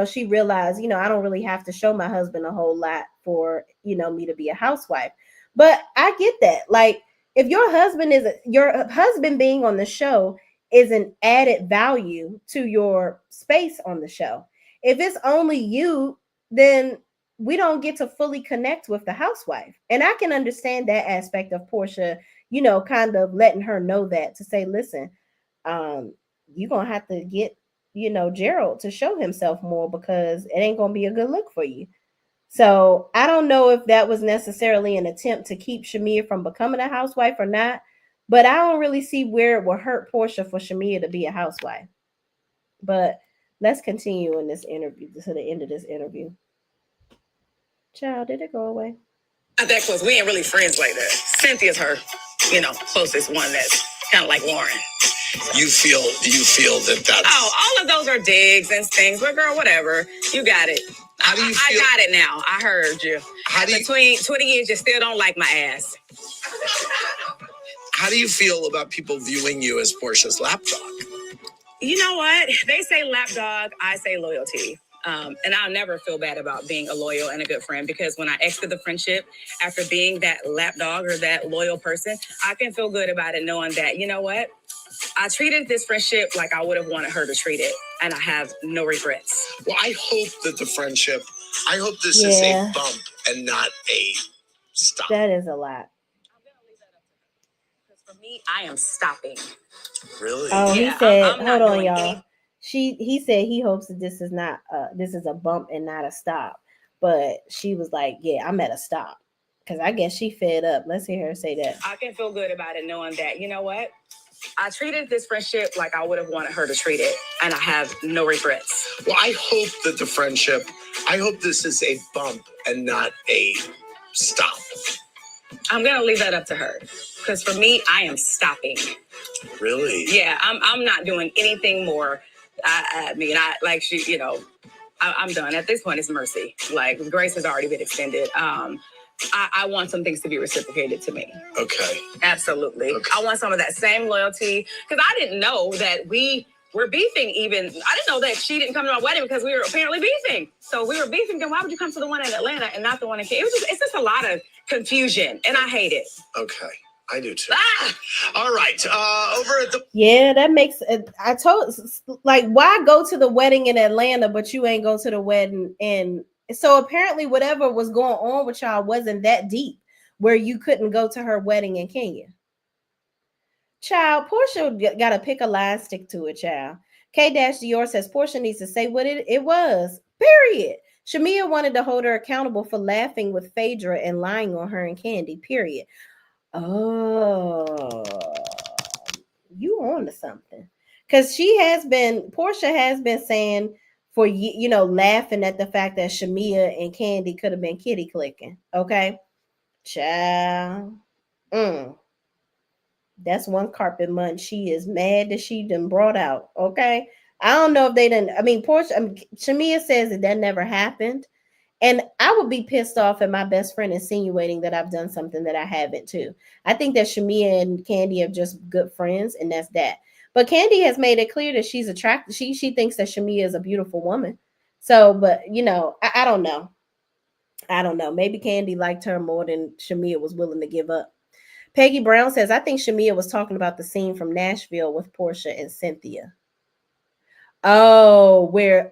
she realized, I don't really have to show my husband a whole lot for, me to be a housewife. But I get that. Like, if your husband being on the show is an added value to your space on the show. If it's only you, then we don't get to fully connect with the housewife. And I can understand that aspect of Porsha, kind of letting her know that, to say, listen, you're going to have to get, Gerald to show himself more, because it ain't going to be a good look for you. So I don't know if that was necessarily an attempt to keep Shamea from becoming a housewife or not, but I don't really see where it will hurt Porsha for Shamea to be a housewife. But let's continue in this interview, to the end of this interview. Child, did it go away? Not that close. We ain't really friends like that. Cynthia's her, closest one that's kind of like Lauren. So. You feel that that's... Oh, all of those are digs and things. But girl, whatever. You got it. How do you feel? I got it now. I heard you. between 20 years, you still don't like my ass. How do you feel about people viewing you as Porsha's lapdog? You know what? They say lapdog, I say loyalty. And I'll never feel bad about being a loyal and a good friend, because when I exited the friendship after being that lapdog or that loyal person, I can feel good about it knowing that, you know what? I treated this friendship like I would have wanted her to treat it, and I have no regrets. Well, I hope that I hope this is a bump and not a stop. That is a lot. Because for me, I am stopping. Really? Oh, Yeah, he said, I'm not hold on, doing y'all. He said he hopes that this is not this is a bump and not a stop. But she was like, yeah, I'm at a stop. Because I guess she fed up. Let's hear her say that. I can feel good about it knowing that, you know what? I treated this friendship like I would have wanted her to treat it, and I have no regrets. Well, I hope that I hope this is a bump and not a stop. I'm going to leave that up to her, because for me, I am stopping. Really? Yeah, I'm not doing anything more. I mean, I'm done. At this point, it's mercy. Like, grace has already been extended. I want some things to be reciprocated to me. Okay. Absolutely. Okay. I want some of that same loyalty, because I didn't know that we were beefing even. I didn't know that she didn't come to my wedding because we were apparently beefing. So we were beefing, then why would you come to the one in Atlanta and not the one in Kansas? It's just a lot of confusion, and I hate it. Okay. I do too. All right. Over at the... Yeah, that makes it. I told, like, why go to the wedding in Atlanta, but you ain't go to the wedding in... So apparently whatever was going on with y'all wasn't that deep where you couldn't go to her wedding in Kenya. Child, Porsha got to pick a line, stick to it, child. K-Dior says Porsha needs to say what it was, period. Shamea wanted to hold her accountable for laughing with Phaedra and lying on her and Candy, period. Oh, you on to something. Because Porsha has been saying for, laughing at the fact that Shamea and Candy could have been kitty clicking. Okay. Child. That's one carpet month she is mad that she done brought out. Okay. I don't know if they didn't. I mean, Shamea says that never happened. And I would be pissed off at my best friend insinuating that I've done something that I haven't too. I think that Shamea and Candy are just good friends, and that's that. But Candy has made it clear that she's attracted. She thinks that Shamea is a beautiful woman. So, but I don't know. I don't know. Maybe Candy liked her more than Shamea was willing to give up. Peggy Brown says, I think Shamea was talking about the scene from Nashville with Porsha and Cynthia. Oh, where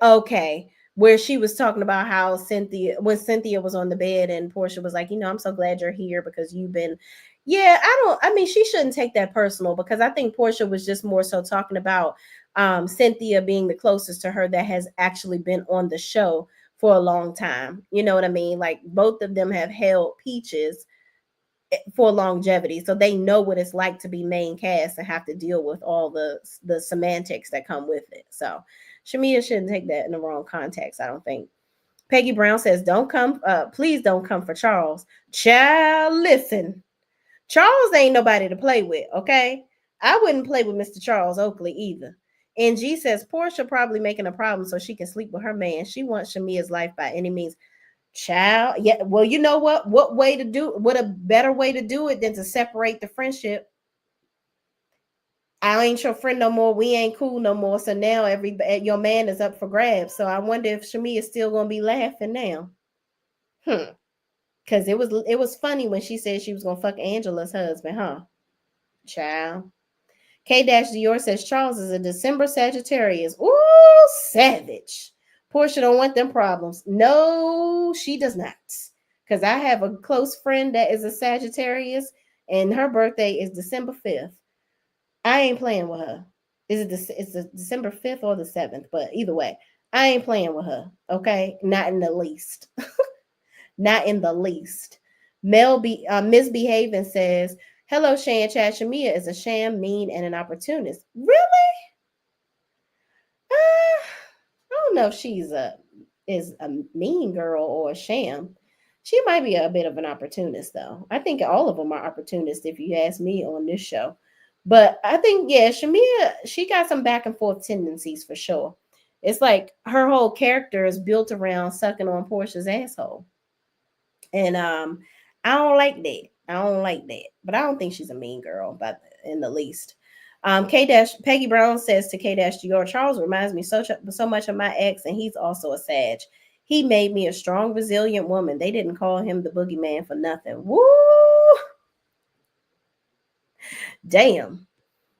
she was talking about how when Cynthia was on the bed and Porsha was like, I'm so glad you're here because you've been, she shouldn't take that personal, because I think Porsha was just more so talking about Cynthia being the closest to her that has actually been on the show for a long time. You know what I mean? Like, both of them have held Peaches for longevity, so they know what it's like to be main cast and have to deal with all the semantics that come with it. So Shamea shouldn't take that in the wrong context, I don't think. Peggy Brown says, please don't come for Charles. Child, listen, Charles ain't nobody to play with, okay? I wouldn't play with Mr. Charles Oakley either. And G says, Porsha probably making a problem so she can sleep with her man. She wants Shamea's life by any means. Child, yeah. Well, you know what? What a better way to do it than to separate the friendship. I ain't your friend no more. We ain't cool no more. So now your man is up for grabs. So I wonder if Shamea is still gonna be laughing now. Because it was funny when she said she was gonna fuck Angela's husband, huh? Child. K-Dior says Charles is a December Sagittarius. Ooh, savage. Porsha don't want them problems. No, she does not. Because I have a close friend that is a Sagittarius, and her birthday is December 5th. I ain't playing with her. It's the December 5th or the 7th, but either way, I ain't playing with her. Okay? Not in the least. Not in the least. Misbehaving says, hello, Shay and Chad. Shamea is a sham, mean, and an opportunist. Really? I don't know if she's is a mean girl or a sham. She might be a bit of an opportunist, though. I think all of them are opportunists, if you ask me, on this show. But I think, yeah, Shamea, she got some back and forth tendencies for sure. It's like her whole character is built around sucking on Porsha's asshole. And I don't like that. I don't like that. But I don't think she's a mean girl, but in the least. K Dash Peggy Brown says to K Dash Dior, Charles reminds me so much of my ex, and he's also a Sag. He made me a strong, resilient woman. They didn't call him the boogeyman for nothing. Woo! Damn.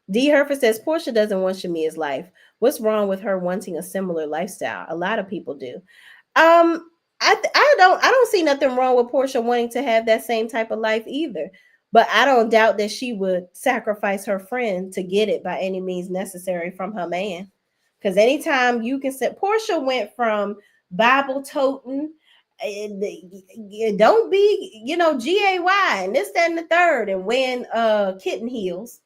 D. Herford says Porsha doesn't want Shamea's life. What's wrong with her wanting a similar lifestyle? A lot of people do. I don't see nothing wrong with Porsha wanting to have that same type of life either. But I don't doubt that she would sacrifice her friend to get it by any means necessary from her man. Because anytime you can say Porsha went from Bible toting, don't be, GAY and this, that, and the third, and when kitten heels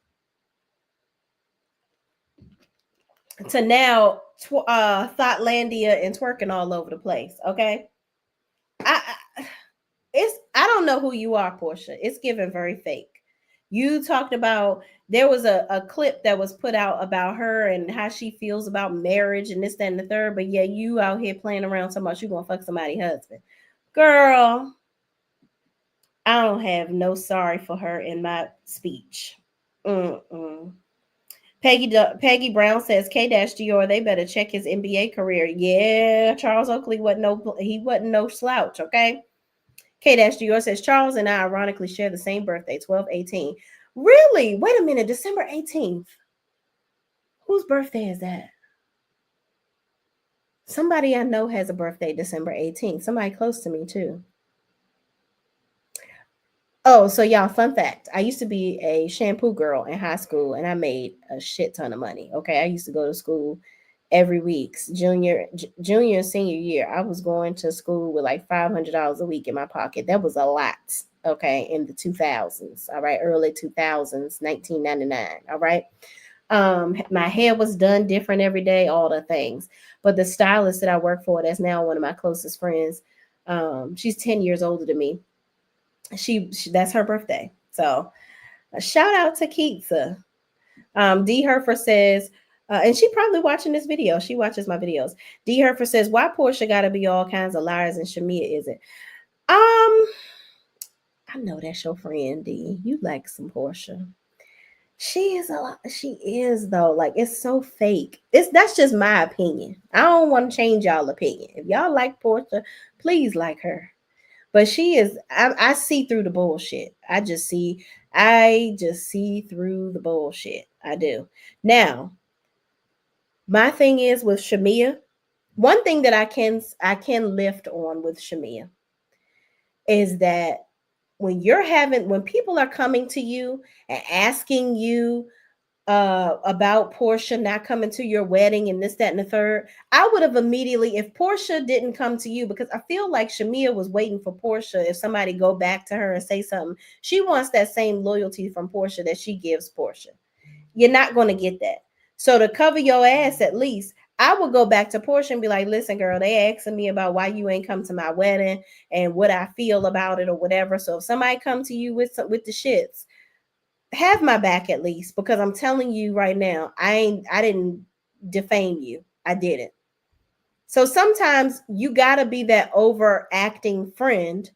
to now Thoughtlandia and twerking all over the place. Okay. I don't know who you are, Porsha. It's given very fake. You talked about there was a clip that was put out about her and how she feels about marriage and this, that, and the third, but yeah, you out here playing around so much you gonna fuck somebody's husband. Girl, I don't have no sorry for her in my speech. Mm-mm. Peggy Brown says K Dior, they better check his NBA career. Yeah, Charles Oakley wasn't no slouch, okay? K Dior says Charles and I ironically share the same birthday, 12/18. Really? Wait a minute, December 18th. Whose birthday is that? Somebody I know has a birthday December 18th. Somebody close to me too. Oh, so y'all, fun fact. I used to be a shampoo girl in high school and I made a shit ton of money. Okay. I used to go to school every week. Junior and senior year. I was going to school with like $500 a week in my pocket. That was a lot. Okay. In the 2000s. All right. Early 2000s, 1999. All right. My hair was done different every day, all the things. But the stylist that I work for, that's now one of my closest friends, she's 10 years older than me. She that's her birthday. So a shout out to Keitha. D Herfer says, and she probably watching this video. She watches my videos. D Herfer says, why Porsha gotta be all kinds of liars and Shamea isn't? I know that's your friend D. You like some Porsha. She is a lot. She is though. Like it's so fake. That's just my opinion. I don't want to change y'all opinion. If y'all like Porsha, please like her. But she is. I see through the bullshit. I just see through the bullshit. I do. Now, my thing is with Shamea. One thing that I can lift on with Shamea is that when people are coming to you and asking you about Porsha not coming to your wedding and this, that, and the third, I would have immediately, if Porsha didn't come to you, because I feel like Shamea was waiting for Porsha. If somebody go back to her and say something, she wants that same loyalty from Porsha that she gives Porsha. You're not going to get that. So to cover your ass, at least, I would go back to Porsha and be like, listen, girl, they asking me about why you ain't come to my wedding and what I feel about it or whatever. So if somebody come to you with the shits, have my back at least, because I'm telling you right now, I didn't defame you. I didn't. So sometimes you got to be that overacting friend,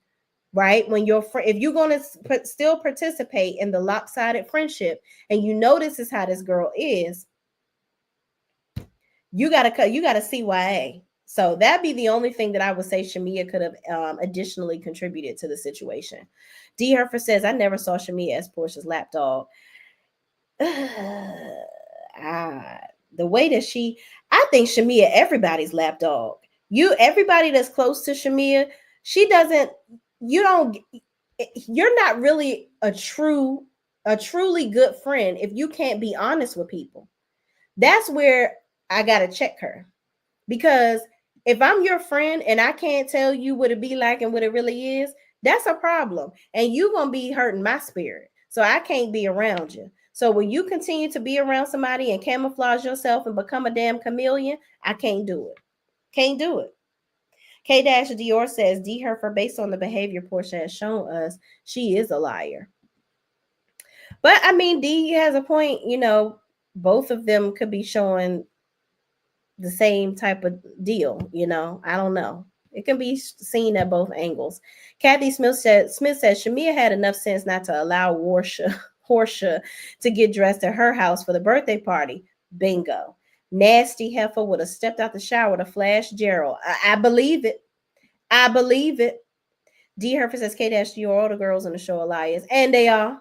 right? When your friend, if you're going to still participate in the lopsided friendship and you know this is how this girl is, you got to CYA. So that'd be the only thing that I would say Shamea could have additionally contributed to the situation. D. Herfer says, I never saw Shamea as Porsha's lapdog. The way that I think Shamea everybody's lapdog. Everybody that's close to Shamea, you're not really a truly good friend if you can't be honest with people. That's where I gotta check her, because if I'm your friend and I can't tell you what it be like and what it really is, that's a problem, and you gonna be hurting my spirit. So I can't be around you. So when you continue to be around somebody and camouflage yourself and become a damn chameleon, I can't do it. Can't do it. K Dior says D Herfer, based on the behavior Porsha has shown us, she is a liar. But I mean, D has a point. Both of them could be showing the same type of deal. I don't know. It can be seen at both angles. Kathy Smith says Shamea had enough sense not to allow Porsha to get dressed at her house for the birthday party. Bingo. Nasty heifer would have stepped out the shower to flash Gerald. I believe it. I believe it. D. Herford says K-you are all the girls in the show are liars. And they are.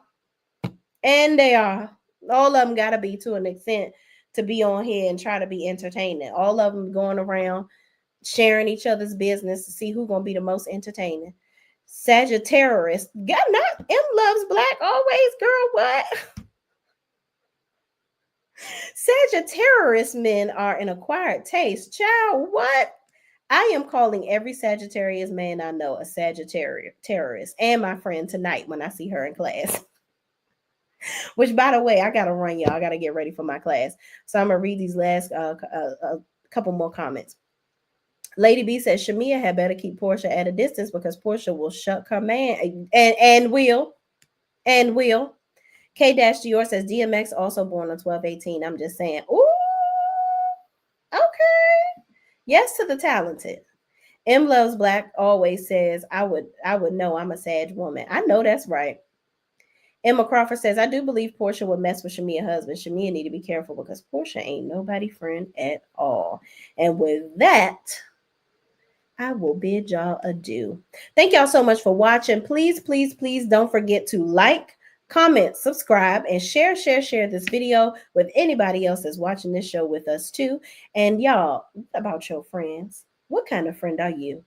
And they are. All of them got to be to an extent to be on here and try to be entertaining. All of them going around sharing each other's business to see who's going to be the most entertaining. Sagittarius. God, not M loves black always, girl. What? Sagittarius men are an acquired taste. Child, what? I am calling every Sagittarius man I know a Sagittarius terrorist, and my friend tonight when I see her in class. Which, by the way, I gotta run, y'all. I gotta get ready for my class, so I'm gonna read these last couple more comments. Lady B says Shamea had better keep Porsha at a distance because Porsha will shuck her man and will. K-Dior says DMX also born on 12/18. I'm just saying. Ooh, okay. Yes to the talented. M Loves Black always says, I would know I'm a Sag woman. I know that's right. Emma Crawford says, I do believe Porsha would mess with Shamea's husband. Shamea need to be careful because Porsha ain't nobody friend at all. And with that, I will bid y'all adieu. Thank y'all so much for watching. Please, please, please don't forget to like, comment, subscribe, and share this video with anybody else that's watching this show with us too. And y'all, about your friends. What kind of friend are you?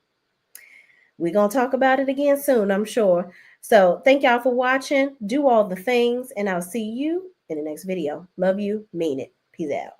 We're going to talk about it again soon, I'm sure. So thank y'all for watching. Do all the things, and I'll see you in the next video. Love you. Mean it. Peace out.